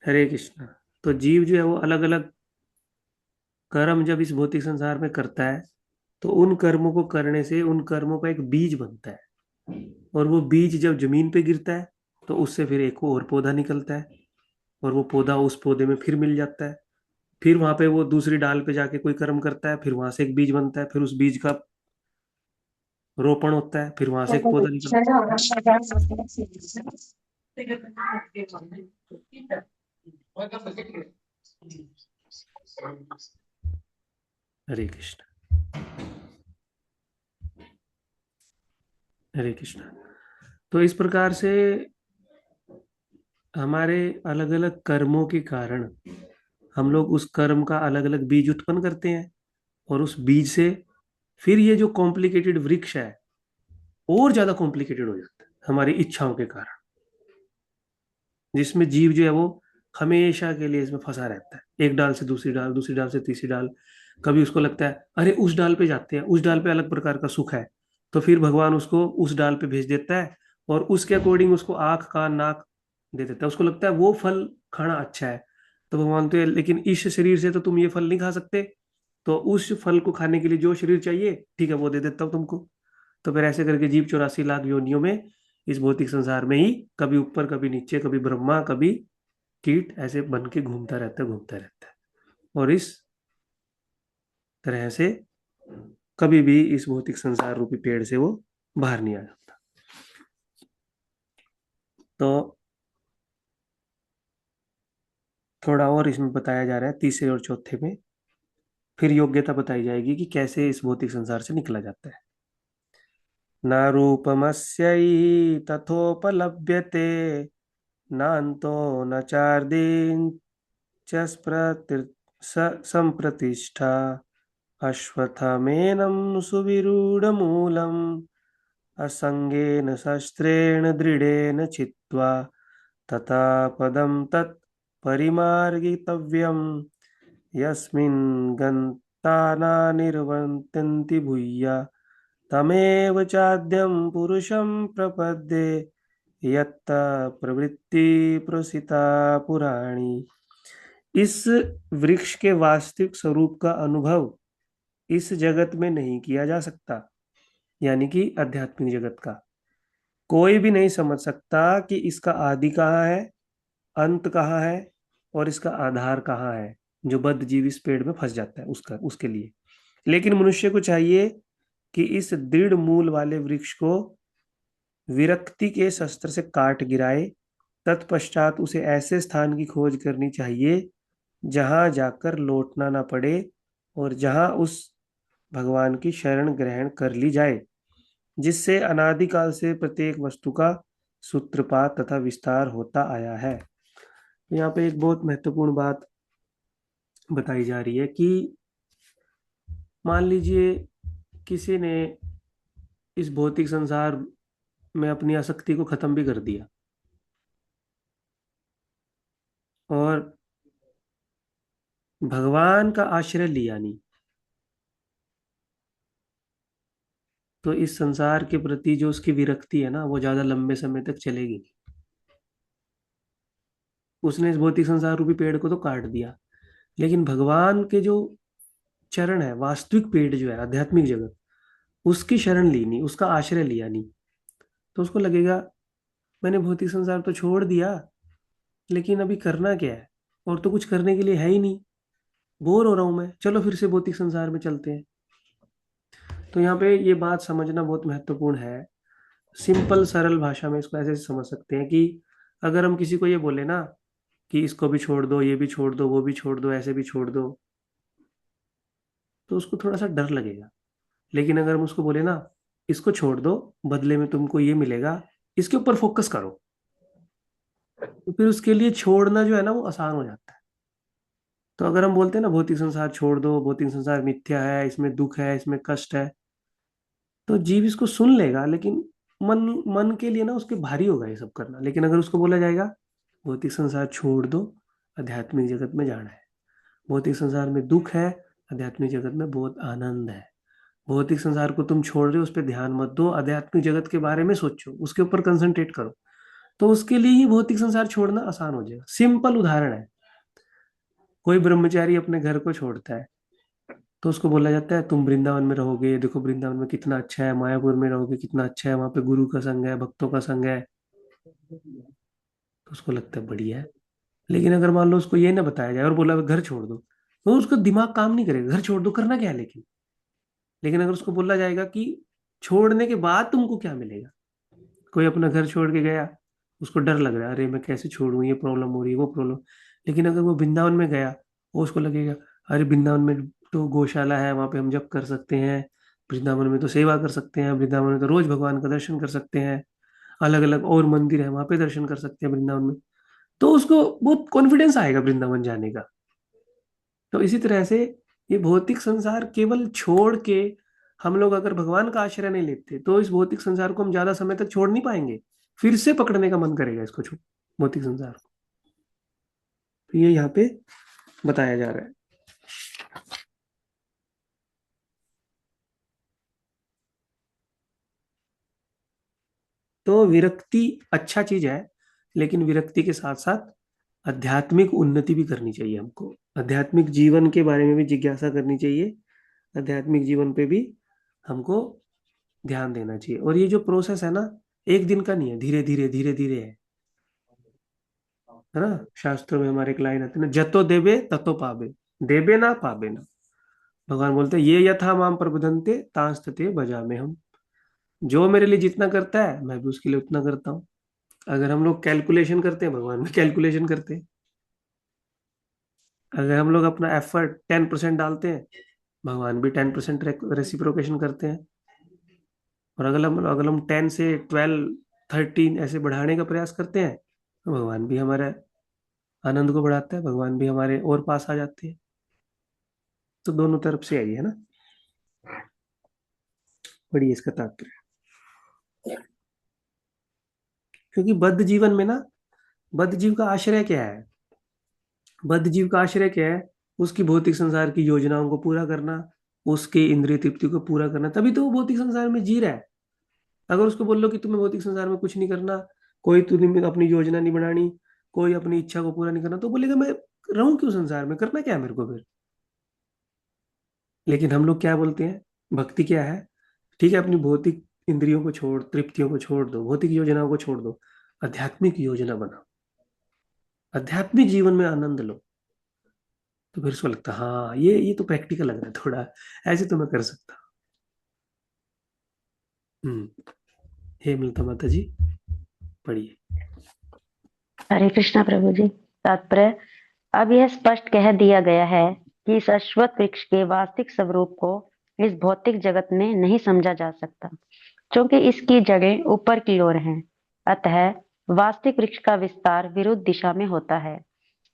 हरे कृष्णा। तो जीव जो है वो अलग अलग कर्म जब इस भौतिक संसार में करता है, तो उन कर्मों को करने से उन कर्मों का एक बीज बनता है, और वो बीज जब जमीन पे गिरता है तो उससे फिर एक और पौधा निकलता है, और वो पौधा उस पौधे में फिर मिल जाता है। फिर वहां पे वो दूसरी डाल पे जाके कोई कर्म करता है, फिर वहां से एक बीज बनता है, फिर उस बीज का रोपण होता है, फिर वहां से एक पौधा निकलता है। हरे कृष्ण। हरे कृष्ण। तो इस प्रकार से हमारे अलग अलग कर्मों के कारण हम लोग उस कर्म का अलग अलग बीज उत्पन्न करते हैं, और उस बीज से फिर ये जो कॉम्प्लिकेटेड वृक्ष है और ज्यादा कॉम्प्लिकेटेड हो जाता है हमारी इच्छाओं के कारण, जिसमें जीव जो है वो हमेशा के लिए इसमें फंसा रहता है, एक डाल से दूसरी डाल, दूसरी डाल से तीसरी डाल। कभी उसको लगता है अरे उस डाल पे जाते हैं, उस डाल पे अलग प्रकार का सुख है, तो फिर भगवान उसको उस डाल पे भेज देता है, और उसके अकॉर्डिंग उसको आंख, कान, नाक दे देता है। उसको लगता है वो फल खाना अच्छा है, तो भगवान तो लेकिन इस शरीर से तो तुम ये फल नहीं खा सकते, तो उस फल को खाने के लिए जो शरीर चाहिए ठीक है वो दे देता हूँ तुमको। तो फिर ऐसे करके जीव 84 लाख योनियों में इस भौतिक संसार में ही कभी ऊपर कभी नीचे, कभी ब्रह्मा कभी कीट, ऐसे बन के घूमता रहता है, घूमता रहता है, और इस तरह से कभी भी इस भौतिक संसार रूपी पेड़ से वो बाहर नहीं आ जाता। तो थोड़ा और इसमें बताया जा रहा है, तीसरे और चौथे में फिर योग्यता बताई जाएगी कि कैसे इस भौतिक संसार से निकला जाता है। न रूपमस्यै तथोपलभ्यते नान्तो न चार्दीन च संप्रतिष्ठा अश्वत्थमेनं सुविरूढमूलम् असंगेन शस्त्रेण दृढेन चित्वा तथा पदं तत् परिमार्गितव्यम् यस्मिन् गन्ताना निर्वर्तन्ति भूया तमेव चाद्यं पुरुषं प्रपद्ये यत्त प्रवृत्ति प्रसिता पुराणी। इस वृक्ष के वास्तविक स्वरूप का अनुभव इस जगत में नहीं किया जा सकता, यानी कि आध्यात्मिक जगत का कोई भी नहीं समझ सकता कि इसका आदि कहाँ है, अंत कहाँ है और इसका आधार कहाँ है। जो बद्ध जीव इस पेड़ में फंस जाता है उसके लिए। लेकिन मनुष्य को चाहिए कि इस दृढ़ मूल वाले वृक्ष को विरक्ति के शस्त्र से काट गिराए। तत्पश्चात उसे ऐसे स्थान की खोज करनी चाहिए जहां जाकर लौटना ना पड़े और जहां उस भगवान की शरण ग्रहण कर ली जाए, जिससे अनादिकाल से प्रत्येक वस्तु का सूत्रपात तथा विस्तार होता आया है। यहाँ पे एक बहुत महत्वपूर्ण बात बताई जा रही है कि मान लीजिए किसी ने इस भौतिक संसार में अपनी आसक्ति को खत्म भी कर दिया और भगवान का आश्रय लिया नहीं, तो इस संसार के प्रति जो उसकी विरक्ति है ना, वो ज्यादा लंबे समय तक चलेगी नहीं। उसने इस भौतिक संसार रूपी पेड़ को तो काट दिया, लेकिन भगवान के जो चरण है, वास्तविक पेड़ जो है आध्यात्मिक जगत, उसकी शरण ली नहीं, उसका आश्रय लिया नहीं, तो उसको लगेगा मैंने भौतिक संसार तो छोड़ दिया, लेकिन अभी करना क्या है, और तो कुछ करने के लिए है ही नहीं, बोर हो रहा हूं मैं, चलो फिर से भौतिक संसार में चलते हैं। तो यहाँ पे ये बात समझना बहुत महत्वपूर्ण है। सिंपल सरल भाषा में इसको ऐसे समझ सकते हैं कि अगर हम किसी को ये बोले ना कि इसको भी छोड़ दो, ये भी छोड़ दो, वो भी छोड़ दो, ऐसे भी छोड़ दो, तो उसको थोड़ा सा डर लगेगा। लेकिन अगर हम उसको बोले ना इसको छोड़ दो, बदले में तुमको ये मिलेगा, इसके ऊपर फोकस करो, तो फिर उसके लिए छोड़ना जो है ना वो आसान हो जाता है। तो अगर हम बोलते हैं ना भौतिक संसार छोड़ दो, भौतिक संसार मिथ्या है, इसमें दुख है, इसमें कष्ट है, तो जीव इसको सुन लेगा, लेकिन मन मन के लिए ना उसके भारी होगा ये सब करना। लेकिन अगर उसको बोला जाएगा भौतिक संसार छोड़ दो, आध्यात्मिक जगत में जाना है, भौतिक संसार में दुख है, आध्यात्मिक जगत में बहुत आनंद है, भौतिक संसार को तुम छोड़ रहे हो, उस पर ध्यान मत दो, आध्यात्मिक जगत के बारे में सोचो, उसके ऊपर कंसंट्रेट करो, तो उसके लिए ही भौतिक संसार छोड़ना आसान हो जाएगा। सिंपल उदाहरण है, कोई ब्रह्मचारी अपने घर को छोड़ता है तो उसको बोला जाता है तुम वृंदावन में रहोगे, देखो वृंदावन में कितना अच्छा है, मायापुर में रहोगे कितना अच्छा है, वहां पे गुरु का संग है, भक्तों का संग है, तो उसको लगता है बढ़िया है। लेकिन अगर मान लो उसको ये ना बताया जाए और बोला घर छोड़ दो, तो उसका दिमाग काम नहीं करेगा, घर छोड़ दो करना क्या है। लेकिन अगर उसको बोला जाएगा कि छोड़ने के बाद तुमको क्या मिलेगा, कोई अपना घर छोड़ के गया, उसको डर लग रहा है, अरे मैं कैसे छोड़ूं, ये प्रॉब्लम हो रही है, वो प्रॉब्लम। लेकिन अगर वो वृंदावन में गया, वो उसको लगेगा अरे वृंदावन में तो गौशाला है, वहां पे हम जप कर सकते हैं, वृंदावन में तो सेवा कर सकते हैं, वृंदावन में तो रोज भगवान का दर्शन कर सकते हैं, अलग अलग और मंदिर है वहां पे दर्शन कर सकते हैं वृंदावन में, तो उसको बहुत कॉन्फिडेंस आएगा वृंदावन जाने का। तो इसी तरह से ये भौतिक संसार केवल छोड़ के हम लोग अगर भगवान का आश्रय नहीं लेते, तो इस भौतिक संसार को हम ज्यादा समय तक छोड़ नहीं पाएंगे, फिर से पकड़ने का मन करेगा इसको, छोड़ भौतिक संसार को। तो ये यहाँ पे बताया जा रहा है। तो विरक्ति अच्छा चीज है, लेकिन विरक्ति के साथ साथ आध्यात्मिक उन्नति भी करनी चाहिए हमको, आध्यात्मिक जीवन के बारे में भी जिज्ञासा करनी चाहिए, आध्यात्मिक जीवन पे भी हमको ध्यान देना चाहिए। और ये जो प्रोसेस है ना, एक दिन का नहीं है, धीरे धीरे धीरे धीरे है ना। शास्त्रों में हमारे एक लाइन आती है ना, जतो देबे ततो पाबे, देबे ना पाबे ना। भगवान बोलते हैं ये यथा माम प्रबुधन्ते तांस्तते बजा में हम, जो मेरे लिए जितना करता है मैं भी उसके लिए उतना करता हूँ। अगर हम लोग कैलकुलेशन करते हैं, भगवान भी कैलकुलेशन करते हैं। अगर हम लोग अपना एफर्ट 10% डालते हैं, भगवान भी 10% रेसिप्रोकेशन करते हैं। और अगर हम 10 से 12 13 ऐसे बढ़ाने का प्रयास करते हैं, तो भगवान भी हमारा आनंद को बढ़ाता है, भगवान भी हमारे और पास आ जाते हैं। तो दोनों तरफ से आई है ना, बड़ी इसका तात्पर्य। क्योंकि बद्ध जीवन में ना, बद्ध जीव का आश्रय क्या है? बद्ध जीव का आश्रय क्या है? उसकी भौतिक संसार की योजनाओं को पूरा करना, उसके इंद्रिय तृप्ति को पूरा करना, तभी तो वो भौतिक संसार में जी रहा है। अगर उसको बोल लो कि तुम्हें भौतिक संसार में कुछ नहीं करना, कोई तुम्हें अपनी योजना नहीं बनानी, कोई अपनी इच्छा को पूरा नहीं करना, तो बोलेगा मैं रहूं क्यों संसार में, करना क्या है मेरे को फिर? लेकिन हम लोग क्या बोलते हैं, भक्ति क्या है? ठीक है, अपनी भौतिक इंद्रियों को छोड़, तृप्तियों को छोड़ दो, भौतिक योजनाओं को छोड़ दो, आध्यात्मिक योजना बनाओ, आध्यात्मिक जीवन में आनंद लो। तो फिर उसको लगता है हाँ ये तो प्रैक्टिकल लग रहा है थोड़ा, ऐसे तो मैं कर सकता हूँ। हे मिलता माता जी, पढ़िए। हरे कृष्णा प्रभु जी। तात्पर्य, अब यह स्पष्ट कह दिया गया है कि इस अश्वत्थ वृक्ष के वास्तविक स्वरूप को इस भौतिक जगत में नहीं समझा जा सकता, क्योंकि इसकी जड़ें ऊपर की ओर हैं। अतः वास्तविक वृक्ष का विस्तार विरुद्ध दिशा में होता है।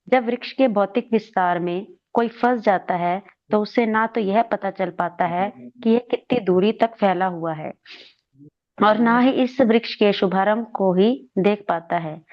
जब वृक्ष के भौतिक विस्तार में कोई फंस जाता है तो उसे ना तो यह पता चल पाता है कि यह कितनी दूरी तक फैला हुआ है, और ना ही इस वृक्ष के शुभारंभ को ही देख पाता है।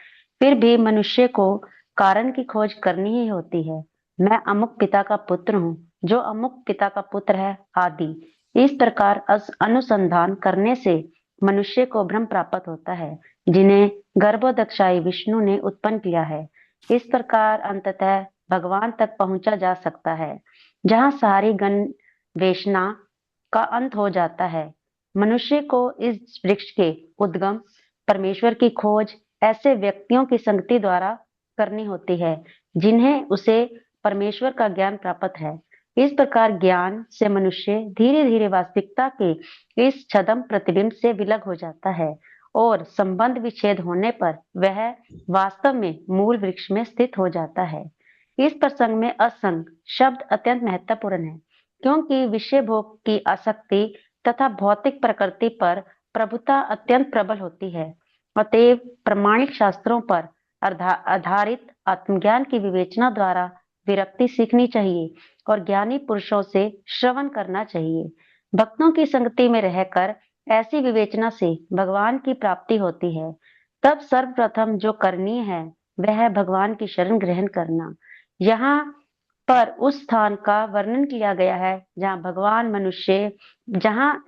फिर भी मनुष्य को कारण की खोज करनी ही होती है। मैं अमुक पिता का पुत्र हूँ, जो अमुक पिता का पुत्र है, आदि। इस प्रकार अनुसंधान करने से मनुष्य को ब्रह्म प्राप्त होता है, जिन्हें गर्भोदक्षाई विष्णु ने उत्पन्न किया है। इस प्रकार अंततः भगवान तक पहुंचा जा सकता है, जहाँ सारी गणवेशना का अंत हो जाता है। मनुष्य को इस वृक्ष के उद्गम, परमेश्वर की खोज ऐसे व्यक्तियों की संगति द्वारा करनी होती है, जिन्हें उसे परमेश्वर का ज्ञान प्राप्त है। इस प्रकार ज्ञान से मनुष्य धीरे धीरे वास्तविकता के इस छद्म प्रतिबिंब से विलग हो जाता है, और संबंध विच्छेद होने पर वह वास्तव में मूल वृक्ष में स्थित हो जाता है। इस प्रसंग में असंग शब्द अत्यंत महत्वपूर्ण है, क्योंकि विषय भोग की आसक्ति तथा भौतिक प्रकृति पर प्रभुता अत्यंत प्रबल होती है। अतएव प्रमाणिक शास्त्रों पर आधारित आत्मज्ञान की विवेचना द्वारा विरक्ति सीखनी चाहिए और ज्ञानी पुरुषों से श्रवण करना चाहिए। भक्तों की संगति में रहकर ऐसी विवेचना से भगवान की प्राप्ति होती है। तब सर्वप्रथम जो करनी है वह है भगवान की शरण ग्रहण करना। यहाँ पर उस स्थान का वर्णन किया गया है जहाँ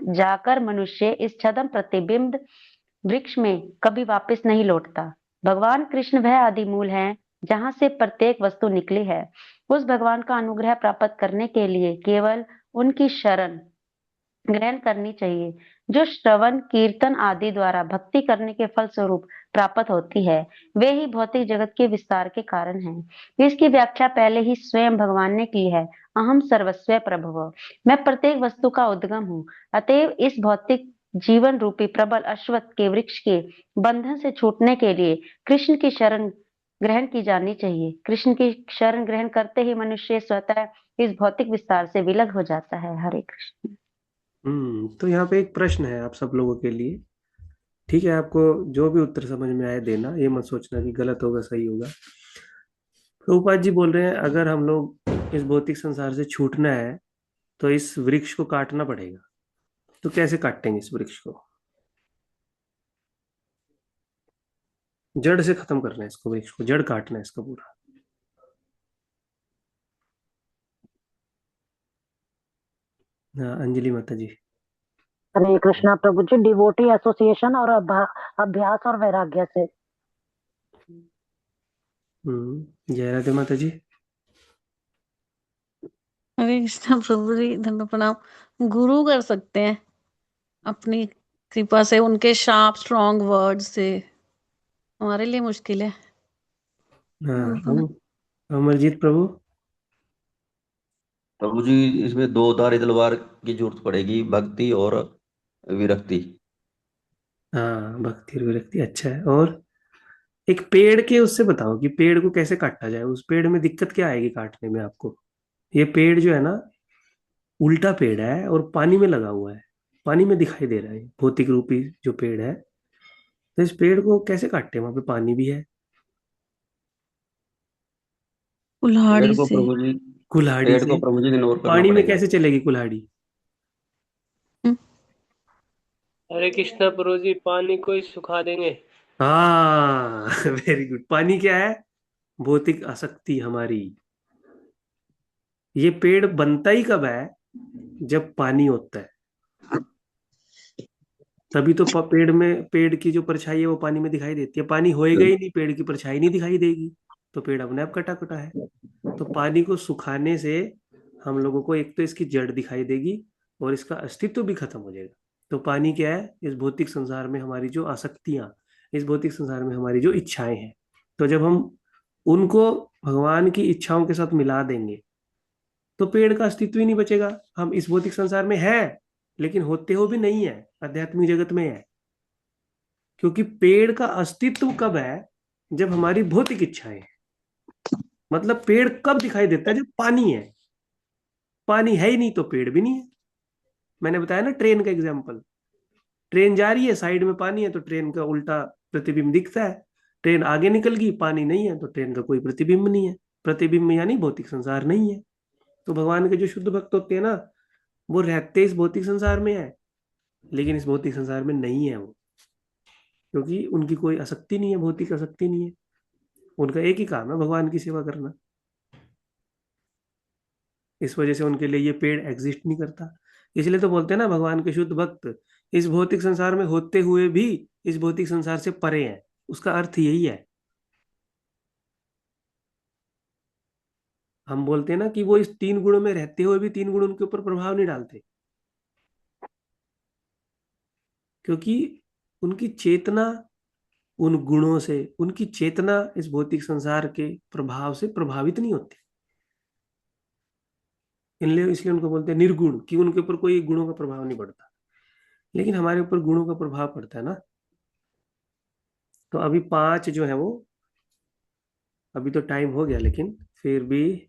जाकर मनुष्य इस छद्म प्रतिबिंब वृक्ष में कभी वापस नहीं लौटता। भगवान कृष्ण वह आदि मूल है जहाँ से प्रत्येक वस्तु निकली है। उस भगवान का अनुग्रह प्राप्त करने के लिए केवल उनकी शरण ग्रहण करनी चाहिए, जो श्रवण कीर्तन आदि द्वारा भक्ति करने के फल स्वरूप प्राप्त होती है। वे ही भौतिक जगत के विस्तार के कारण हैं। इसकी व्याख्या पहले ही स्वयं भगवान ने की है। अहम सर्वस्व प्रभव, मैं प्रत्येक वस्तु का उद्गम हूँ। अतएव इस भौतिक जीवन रूपी प्रबल अश्वत्थ के वृक्ष के बंधन से छूटने के लिए कृष्ण की शरण ग्रहण की जानी चाहिए। कृष्ण की शरण ग्रहण करते ही मनुष्य स्वतः इस भौतिक विस्तार से विलग हो जाता है। हरे कृष्ण। तो यहाँ पे एक प्रश्न है आप सब लोगों के लिए। ठीक है, आपको जो भी उत्तर समझ में आए देना, ये मत सोचना कि गलत होगा सही होगा। प्रभुपाद जी बोल रहे हैं अगर हम लोग इस भौतिक संसार से छूटना है तो इस वृक्ष को काटना पड़ेगा। तो कैसे काटेंगे इस वृक्ष को? जड़ से खत्म करना है इसको, वृक्ष को जड़ काटना है इसका पूरा। हाँ, अंजलि माता जी। हरे कृष्णा प्रभु जी। डिवोटी एसोसिएशन और अभ्यास और वैराग्य से। जय राधे माता जी। हरे कृष्णा प्रभु जी, धन्य प्रणाम। गुरु कर सकते हैं अपनी कृपा से, उनके शार्प स्ट्रॉन्ग वर्ड से। हमारे लिए मुश्किल है। हाँ, अमरजीत प्रभु। प्रभु जी, इसमें दो धारी तलवार की जरूरत पड़ेगी, भक्ति और विरक्ति। हाँ, भक्ति और विरक्ति, अच्छा है। और एक पेड़ के उससे बताओ कि पेड़ को कैसे काटा जाए, उस पेड़ में दिक्कत क्या आएगी काटने में आपको? ये पेड़ जो है ना, उल्टा पेड़ है और पानी में लगा हुआ है, पानी में दिखाई दे रहा है भौतिक रूपी जो पेड़ है। तो इस पेड़ को कैसे काटते हैं, वहां पे पानी भी है। कुल्हाड़ी पेड़ को से। प्रभु जी कुल्हाड़ी पेड़ को से? प्रभु जी इग्नोर करना पानी में पड़ेगा। कैसे चलेगी कुल्हाड़ी? हम्म, हरे कृष्णा प्रभु जी, पानी को ही सुखा देंगे। हाँ वेरी गुड। पानी क्या है? भौतिक आसक्ति हमारी। ये पेड़ बनता ही कब है? जब पानी होता है, तभी तो पेड़ में, पेड़ की जो परछाई है वो पानी में दिखाई देती है। पानी होएगा ही नहीं, पेड़ की परछाई नहीं दिखाई देगी, तो पेड़ अपने आप कटा कटा है। तो पानी को सुखाने से हम लोगों को एक तो इसकी जड़ दिखाई देगी और इसका अस्तित्व भी खत्म हो जाएगा। तो पानी क्या है? इस भौतिक संसार में हमारी जो आसक्तियां, इस भौतिक संसार में हमारी जो इच्छाएं हैं, तो जब हम उनको भगवान की इच्छाओं के साथ मिला देंगे तो पेड़ का अस्तित्व ही नहीं बचेगा। हम इस भौतिक संसार में है, लेकिन होते हो भी नहीं है, आध्यात्मिक जगत में है। क्योंकि पेड़ का अस्तित्व कब है? जब हमारी भौतिक इच्छाएं हैं। मतलब पेड़ कब दिखाई देता है? जब पानी है। पानी है ही नहीं तो पेड़ भी नहीं है। मैंने बताया ना ट्रेन का एग्जाम्पल। ट्रेन जा रही है, साइड में पानी है तो ट्रेन का उल्टा प्रतिबिंब दिखता है। ट्रेन आगे निकल गई, पानी नहीं है तो ट्रेन का कोई प्रतिबिंब नहीं है। प्रतिबिंब यानी भौतिक संसार नहीं है। तो भगवान के जो शुद्ध भक्त होते हैं ना, वो रहते इस भौतिक संसार में है, लेकिन इस भौतिक संसार में नहीं है वो, क्योंकि उनकी कोई आसक्ति नहीं है, भौतिक आसक्ति नहीं है। उनका एक ही काम है, भगवान की सेवा करना। इस वजह से उनके लिए ये पेड़ एग्जिस्ट नहीं करता। इसलिए तो बोलते हैं ना, भगवान के शुद्ध भक्त इस भौतिक संसार में होते हुए भी इस भौतिक संसार से परे हैं। उसका अर्थ यही है। हम बोलते हैं ना कि वो इस तीन गुणों में रहते हुए भी तीन गुण उनके ऊपर प्रभाव नहीं डालते, क्योंकि उनकी चेतना उन गुणों से, उनकी चेतना इस भौतिक संसार के प्रभाव से प्रभावित नहीं होती। इसलिए उनको बोलते हैं निर्गुण, कि उनके ऊपर कोई गुणों का प्रभाव नहीं पड़ता। लेकिन हमारे ऊपर गुणों का प्रभाव पड़ता है ना। तो अभी 5 जो है वो, अभी तो टाइम हो गया, लेकिन फिर भी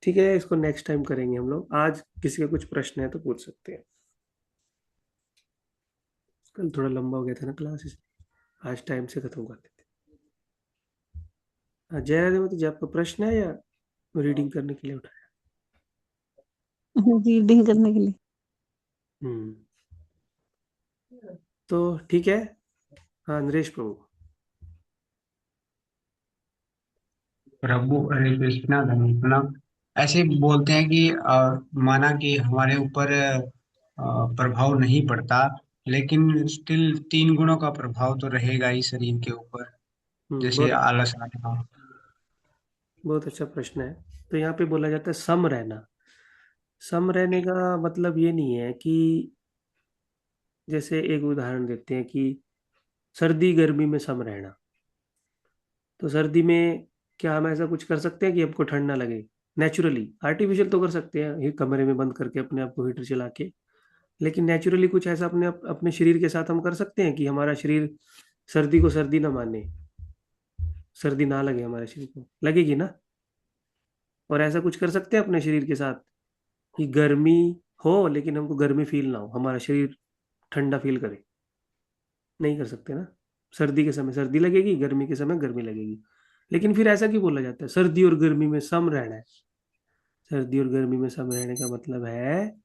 ठीक है, इसको नेक्स्ट टाइम करेंगे हम लोग। आज किसी का कुछ प्रश्न है तो पूछ सकते हैं। कल थोड़ा लंबा हो गया था ना क्लास, इसलिए आज टाइम से खत्म कर देते हैं। जय राधे। जी आपका प्रश्न है या रीडिंग करने के लिए उठाया? रीडिंग करने के लिए। हम्म, तो ठीक है। हाँ नरेश प्रभु। प्रभु हरे कृष्णा धन्यवाद। ऐसे बोलते हैं कि माना कि हमारे ऊपर प्रभाव नहीं पड़ता, लेकिन स्टिल तीन गुणों का प्रभाव तो रहेगा ही शरीर के ऊपर, जैसे बहुत आलस आना। बहुत अच्छा प्रश्न है। तो यहाँ पे बोला जाता है सम रहना। सम रहने का मतलब ये नहीं है कि, जैसे एक उदाहरण देते हैं कि सर्दी गर्मी में सम रहना। तो सर्दी में क्या हम ऐसा कुछ कर सकते हैं कि हमको ठंड ना लगे? नेचुरली, आर्टिफिशियल तो कर सकते हैं, ये कमरे में बंद करके अपने आप को हीटर चला के। लेकिन नेचुरली कुछ ऐसा अपने शरीर के साथ हम कर सकते हैं कि हमारा शरीर सर्दी को सर्दी ना माने, सर्दी ना लगे हमारे शरीर को, लगेगी ना। और ऐसा कुछ कर सकते हैं अपने शरीर के साथ कि गर्मी हो लेकिन हमको गर्मी फील ना हो, हमारा शरीर ठंडा फील करे? नहीं कर सकते ना। सर्दी के समय सर्दी लगेगी, गर्मी के समय गर्मी लगेगी। लेकिन फिर ऐसा क्यों बोला जाता है सर्दी और गर्मी में सम रहना है? सर्दी और गर्मी में सम रहने का मतलब है,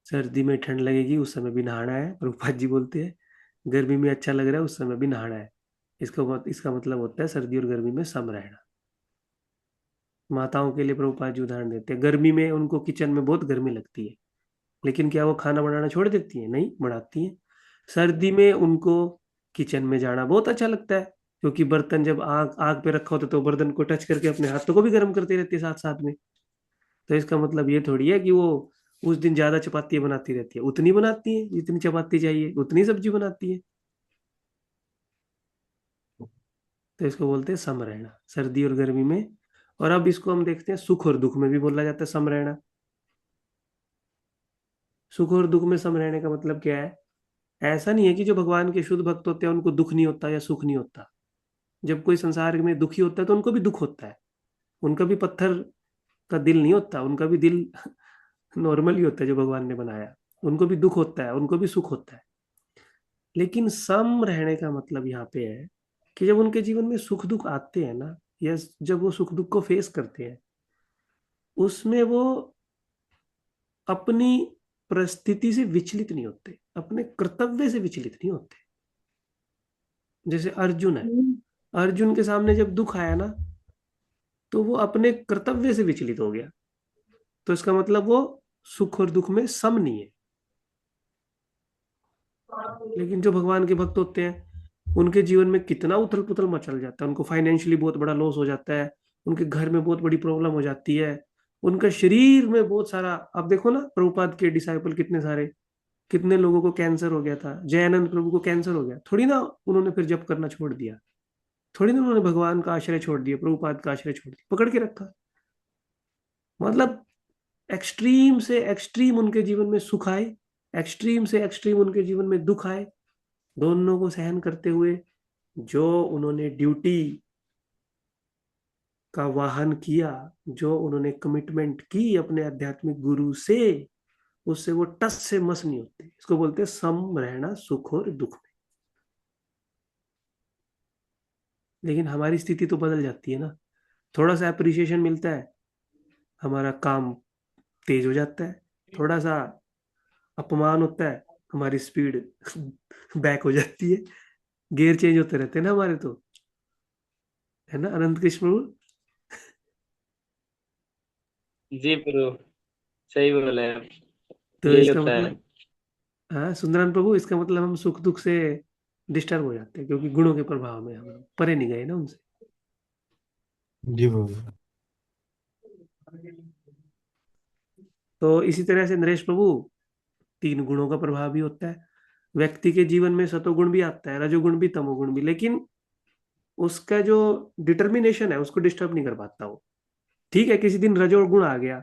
सर्दी में ठंड लगेगी उस समय भी नहाना है, प्रभुपाद जी बोलते हैं। गर्मी में अच्छा लग रहा है उस समय भी नहाना है। इसका मतलब होता है सर्दी और गर्मी में सम रहना। माताओं के लिए प्रभुपाद जी उदाहरण देते हैं, गर्मी में उनको किचन में बहुत गर्मी लगती है, लेकिन क्या वो खाना बनाना छोड़ देती है? नहीं, बनाती है। सर्दी में उनको किचन में जाना बहुत अच्छा लगता है, क्योंकि बर्तन जब आग आग पे रखा होता है तो बर्तन को टच करके अपने हाथों को भी गर्म करती रहती है साथ साथ में। तो इसका मतलब ये थोड़ी है कि वो उस दिन ज्यादा चपाती बनाती रहती है, उतनी बनाती है जितनी चपाती चाहिए, उतनी सब्जी बनाती है। तो इसको बोलते हैं सम रहना, सर्दी और गर्मी में। और अब इसको हम देखते हैं सुख और दुख में भी बोला जाता है सम रहना। सुख और दुख में सम रहने का मतलब क्या है? ऐसा नहीं है कि जो भगवान के शुद्ध भक्त होते हैं उनको दुख नहीं होता या सुख नहीं होता। जब कोई संसार में दुखी होता है तो उनको भी दुख होता है। उनका भी पत्थर का दिल नहीं होता, उनका भी दिल नॉर्मल ही होता है जो भगवान ने बनाया। उनको भी दुख होता है, उनको भी सुख होता है। लेकिन सम रहने का मतलब यहाँ पे है कि जब उनके जीवन में सुख दुख आते हैं ना, या जब वो सुख दुख को फेस करते हैं, उसमें वो अपनी परिस्थिति से विचलित नहीं होते, अपने कर्तव्य से विचलित नहीं होते। जैसे अर्जुन है, अर्जुन के सामने जब दुख आया ना, तो वो अपने कर्तव्य से विचलित हो गया, तो इसका मतलब वो सुख और दुख में सम नहीं है। लेकिन जो भगवान के भक्त होते हैं, उनके जीवन में कितना उथल पुथल मचल जाता है, उनको फाइनेंशियली बहुत बड़ा लॉस हो जाता है, उनके घर में बहुत बड़ी प्रॉब्लम हो जाती है, उनका शरीर में बहुत सारा, आप देखो ना प्रभुपाद के डिसाइपल कितने सारे, कितने लोगों को कैंसर हो गया था, जयानंद प्रभु को कैंसर हो गया, थोड़ी ना उन्होंने फिर जप करना छोड़ दिया, थोड़ी ना उन्होंने भगवान का आश्रय छोड़ दिया, प्रभुपाद का आश्रय छोड़ दिया, पकड़ के रखा। मतलब एक्सट्रीम से एक्सट्रीम उनके जीवन में सुख आए, एक्सट्रीम से एक्सट्रीम उनके जीवन में दुख आए, दोनों को सहन करते हुए जो उन्होंने ड्यूटी का वाहन किया, जो उन्होंने कमिटमेंट की अपने आध्यात्मिक गुरु से, उससे वो टस से मस नहीं होते। इसको बोलते हैं सम रहना सुख और दुख में। लेकिन हमारी स्थिति तो बदल जाती है ना, थोड़ा सा अप्रिसिएशन मिलता है, हमारा काम तेज हो जाता है, थोड़ा सा अपमान होता है, हमारी स्पीड बैक हो जाती है, गियर चेंज होते रहते हैं ना हमारे, तो है ना अनंत कृष्ण प्रभु। जी प्रभु, सही बोले आप। तो यही इसका होता है। मतलब, हाँ सुंदरान प्रभु, इसका मतलब हम सुख दुख से डिस्टर्ब हो जाते हैं, क्योंकि गुणों के प्रभाव में हम परे नहीं गए ना उनसे। जी प्रभु। तो इसी तरह से नरेश प्रभु, तीन गुणों का प्रभाव भी होता है व्यक्ति के जीवन में, सतोगुण भी आता है, रजोगुण भी, तमोगुण भी, लेकिन उसका जो डिटर्मिनेशन है उसको डिस्टर्ब नहीं कर पाता वो। ठीक है, किसी दिन रजोगुण आ गया,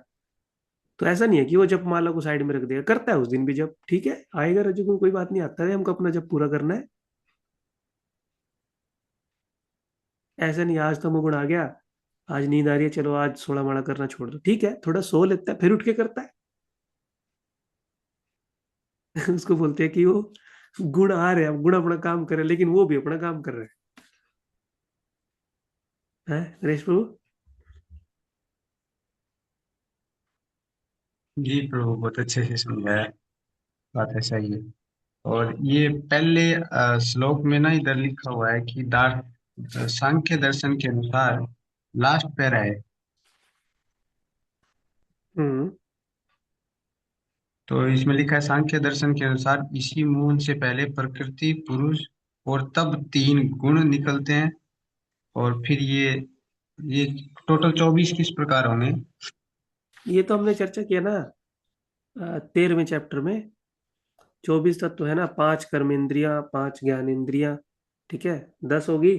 तो ऐसा नहीं है कि वो जप माला को साइड में रख देगा, करता है उस दिन भी जप, ठीक है आएगा रजोगुण, कोई बात नहीं, आता है, हमको अपना जप पूरा करना है। ऐसा नहीं आज तमोगुण आ गया, आज नींद आ रही है, चलो आज 16 माला करना छोड़ दो, ठीक है थोड़ा सो लेता है, फिर उठ के करता है। उसको बोलते हैं कि वो गुण आ रहे हैं, अब गुण अपना काम कर रहे हैं, लेकिन वो भी अपना काम कर रहे हैं। नरेश प्रभु। जी प्रभु, बहुत अच्छे से समझाया। बात ऐसा ही है। और ये पहले श्लोक में ना इधर लिखा हुआ है कि सांख्य दर्शन के अनुसार, लास्ट पैरा है, हम्म। तो इसमें लिखा है सांख्य दर्शन के अनुसार इसी मूल से पहले प्रकृति, पुरुष और तब तीन गुण निकलते हैं। और फिर ये टोटल 24 किस प्रकार होंगे? ये तो हमने चर्चा किया ना 13वें चैप्टर में, 24 तत्व है ना, 5 कर्मेंद्रियां, 5 ज्ञानेंद्रियां, ठीक है, 10 होगी,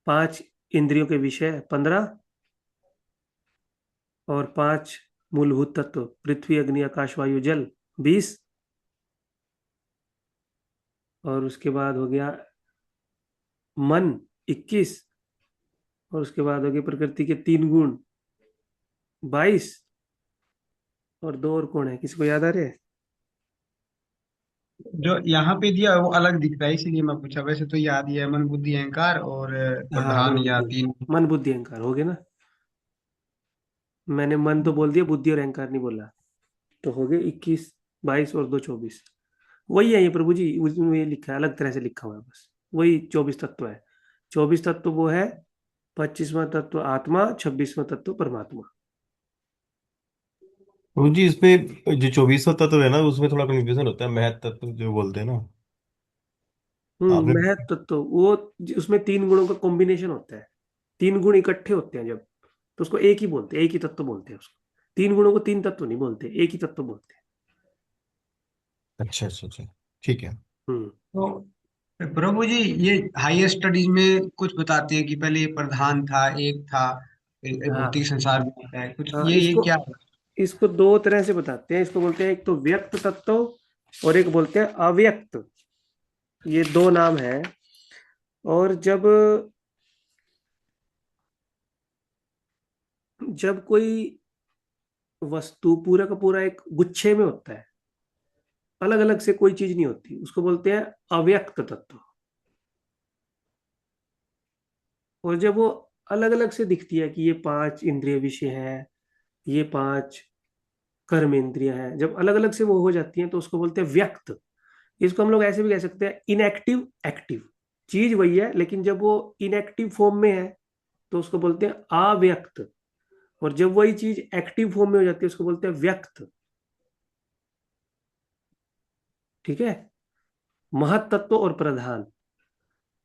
5 इंद्रियों के विषय 15, और 5 मूलभूत तत्व पृथ्वी अग्नि आकाश वायु जल 20, और उसके बाद हो गया मन 21, और उसके बाद हो गए प्रकृति के 3 गुण 22, और 2 और कौन है, किसी को याद आ रहे हैं? जो यहाँ पे दिया है वो अलग दिख रहा है, इसीलिए मैं पूछा। वैसे तो याद ही है, मन बुद्धि अहंकार और हाँ प्रधान या तीन। मन बुद्धि अहंकार हो गए ना, मैंने मन तो बोल दिया, बुद्धि और अहंकार नहीं बोला, तो हो गए 21, 22 और 2 24। वही है ये प्रभु जी, उसमें ये लिखा है, अलग तरह से लिखा हुआ है, बस वही 24 तत्व है। 24 तत्व वो है, 25वां तत्व आत्मा, 26वां तत्व परमात्मा। प्रभु जी, इसमें जो 24वां तत्व है ना, उसमें थोड़ा कंफ्यूजन होता है, महत तत्व जो बोलते हैं ना। आपने। महत तत्व वो, उसमें 3 गुणों का कॉम्बिनेशन होता है, 3 गुण इकट्ठे होते हैं जब, तो उसको एक ही बोलते हैं, एक ही तत्व बोलते हैं उसको। 3 गुणों को 3 तत्व नहीं बोलते, एक ही तत्व बोलते अच्छा अच्छा अच्छा, ठीक है। हैं। तो प्रभु जी, ये हायर स्टडीज में कुछ बताते हैं कि पहले ये प्रधान था, एक था, फिर हाँ भौतिक संसार में आता है कुछ, हाँ, ये इसको क्या है? इसको 2 तरह से बताते हैं, इसको बोलते हैं एक तो व्यक्त तत्व और एक बोलते हैं अव्यक्त, ये 2 नाम है। और जब जब कोई वस्तु पूरा का पूरा एक गुच्छे में होता है, अलग अलग से कोई चीज नहीं होती, उसको बोलते हैं अव्यक्त तत्व। और जब वो अलग अलग से दिखती है कि ये 5 इंद्रिय विषय हैं, ये 5 कर्म इंद्रिय हैं, जब अलग अलग से वो हो जाती हैं तो उसको बोलते हैं व्यक्त। इसको हम लोग ऐसे भी कह सकते हैं इनएक्टिव एक्टिव। चीज वही है लेकिन जब वो इनएक्टिव फॉर्म में है तो उसको बोलते हैं अव्यक्त, और जब वही चीज एक्टिव फॉर्म में हो जाती है उसको बोलते हैं व्यक्त। ठीक है। महत्तत्व और प्रधान,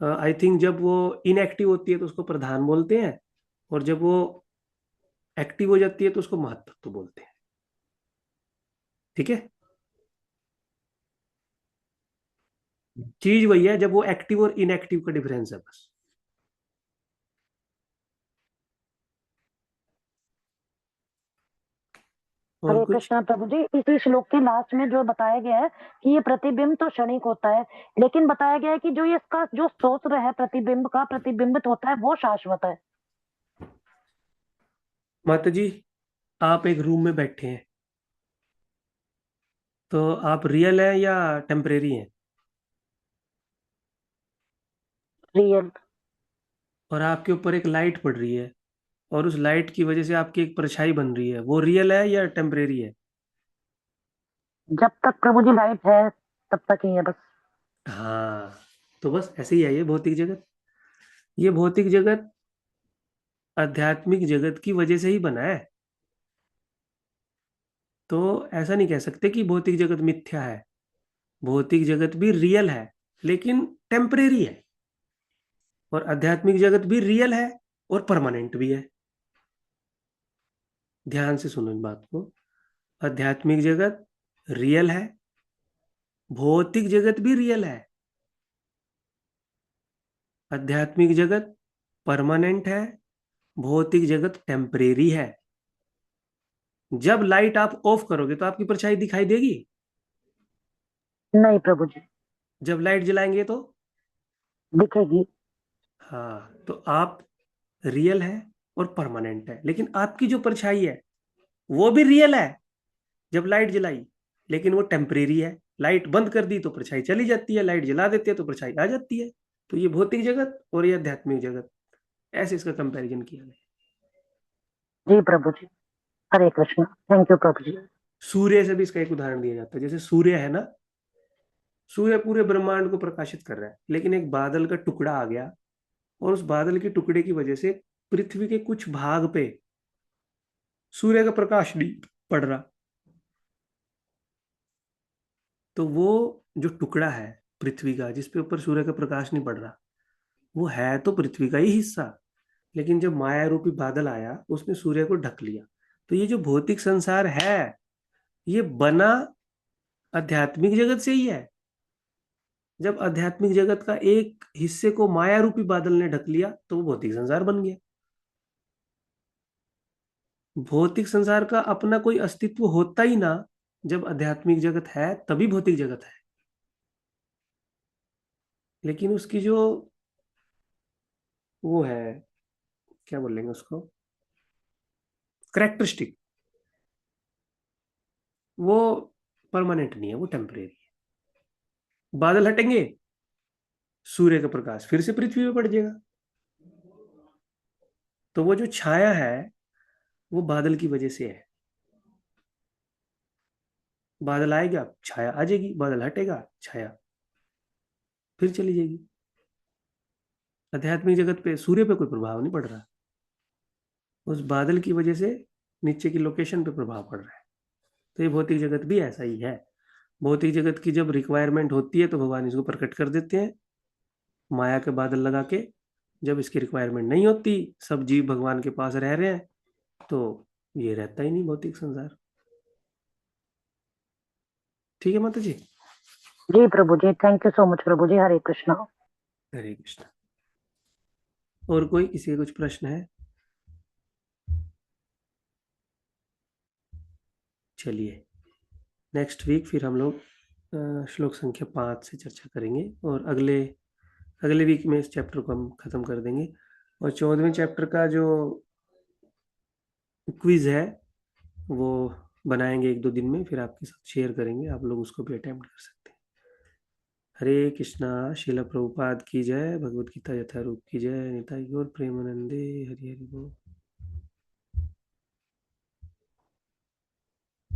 आई थिंक जब वो इनएक्टिव होती है तो उसको प्रधान बोलते हैं, और जब वो एक्टिव हो जाती है तो उसको महत्तत्व बोलते हैं। ठीक है। चीज वही है, जब वो एक्टिव और इनएक्टिव का डिफरेंस है बस। और हरे कुछ? कृष्णा प्रभु जी, इसी श्लोक के लास्ट में जो बताया गया है कि ये प्रतिबिंब तो क्षणिक होता है, लेकिन बताया गया है कि जो ये इसका जो स्रोत है प्रतिबिंब का प्रतिबिंबित होता है वो शाश्वत है। माता जी, आप एक रूम में बैठे हैं, तो आप रियल हैं या टेम्परेरी हैं? रियल। और आपके ऊपर एक लाइट पड़ रही है, और उस लाइट की वजह से आपकी एक परछाई बन रही है, वो रियल है या टेम्परेरी है? जब तक प्रभु जी लाइट है तब तक ही है बस। हाँ, तो बस ऐसे ही है ये भौतिक जगत। ये भौतिक जगत आध्यात्मिक जगत की वजह से ही बना है। तो ऐसा नहीं कह सकते कि भौतिक जगत मिथ्या है। भौतिक जगत भी रियल है लेकिन टेम्परेरी है, और आध्यात्मिक जगत भी रियल है और परमानेंट भी है। ध्यान से सुनो इन बात को। आध्यात्मिक जगत रियल है, भौतिक जगत भी रियल है। आध्यात्मिक जगत परमानेंट है, भौतिक जगत टेम्परेरी है। जब लाइट आप ऑफ करोगे तो आपकी परछाई दिखाई देगी? नहीं प्रभु जी। जब लाइट जलाएंगे तो? दिखेगी। हाँ, तो आप रियल है और परमानेंट है, लेकिन आपकी जो परछाई है वो भी रियल है जब लाइट जलाई, लेकिन वो टेम्परेरी है। लाइट बंद कर दी तो परछाई चली जाती है, लाइट जला देते हैं तो परछाई आ जाती है। तो ये भौतिक जगत और ये आध्यात्मिक जगत, ऐसे इसका कंपैरिजन किया गया। जी प्रभु जी। हरे कृष्णा। थैंक यू प्रभु जी। सूर्य से भी इसका एक उदाहरण दिया जाता है। जैसे सूर्य है ना, सूर्य पूरे ब्रह्मांड को प्रकाशित कर रहा है, लेकिन एक बादल का टुकड़ा आ गया, और उस बादल के टुकड़े की वजह से पृथ्वी के कुछ भाग पे सूर्य का प्रकाश नहीं पड़ रहा। तो वो जो टुकड़ा है पृथ्वी का जिसपे ऊपर सूर्य का प्रकाश नहीं पड़ रहा, वो है तो पृथ्वी का ही हिस्सा, लेकिन जब माया रूपी बादल आया उसने सूर्य को ढक लिया। तो ये जो भौतिक संसार है ये बना आध्यात्मिक जगत से ही है। जब आध्यात्मिक जगत का एक हिस्से को माया रूपी बादल ने ढक लिया तो वो भौतिक संसार बन गया। भौतिक संसार का अपना कोई अस्तित्व होता ही ना, जब आध्यात्मिक जगत है तभी भौतिक जगत है। लेकिन उसकी जो वो है, क्या बोलेंगे उसको, करेक्टरिस्टिक, वो परमानेंट नहीं है, वो टेम्परेरी है। बादल हटेंगे, सूर्य का प्रकाश फिर से पृथ्वी पे पड़ जाएगा। तो वो जो छाया है वो बादल की वजह से है। बादल आएगा छाया आ जाएगी, बादल हटेगा छाया फिर चली जाएगी। आध्यात्मिक जगत पे सूर्य पे कोई प्रभाव नहीं पड़ रहा, उस बादल की वजह से नीचे की लोकेशन पे प्रभाव पड़ रहा है। तो ये भौतिक जगत भी ऐसा ही है। भौतिक जगत की जब रिक्वायरमेंट होती है तो भगवान इसको प्रकट कर देते हैं माया के बादल लगा के। जब इसकी रिक्वायरमेंट नहीं होती, सब जीव भगवान के पास रह रहे हैं, तो ये रहता ही नहीं भौतिक संसार। ठीक है माता जी। जी प्रभु जी। थैंक यू सो मच प्रभु जी। हरे कृष्णा। हरे कृष्ण। और कोई किसी का कुछ प्रश्न है? चलिए, नेक्स्ट वीक फिर हम लोग श्लोक संख्या 5 से चर्चा करेंगे, और अगले अगले वीक में इस चैप्टर को हम खत्म कर देंगे। और 14वें चैप्टर का जो क्विज है वो बनाएंगे 1-2 दिन में, फिर आपके साथ शेयर करेंगे, आप लोग उसको भी अटेम्प्ट कर सकते हैं। हरे कृष्णा। शिला प्रभुपाद की जय। भगवत गीता यथारूप की जय। निताई गौर प्रेमानंदे। हरि हरि बोल।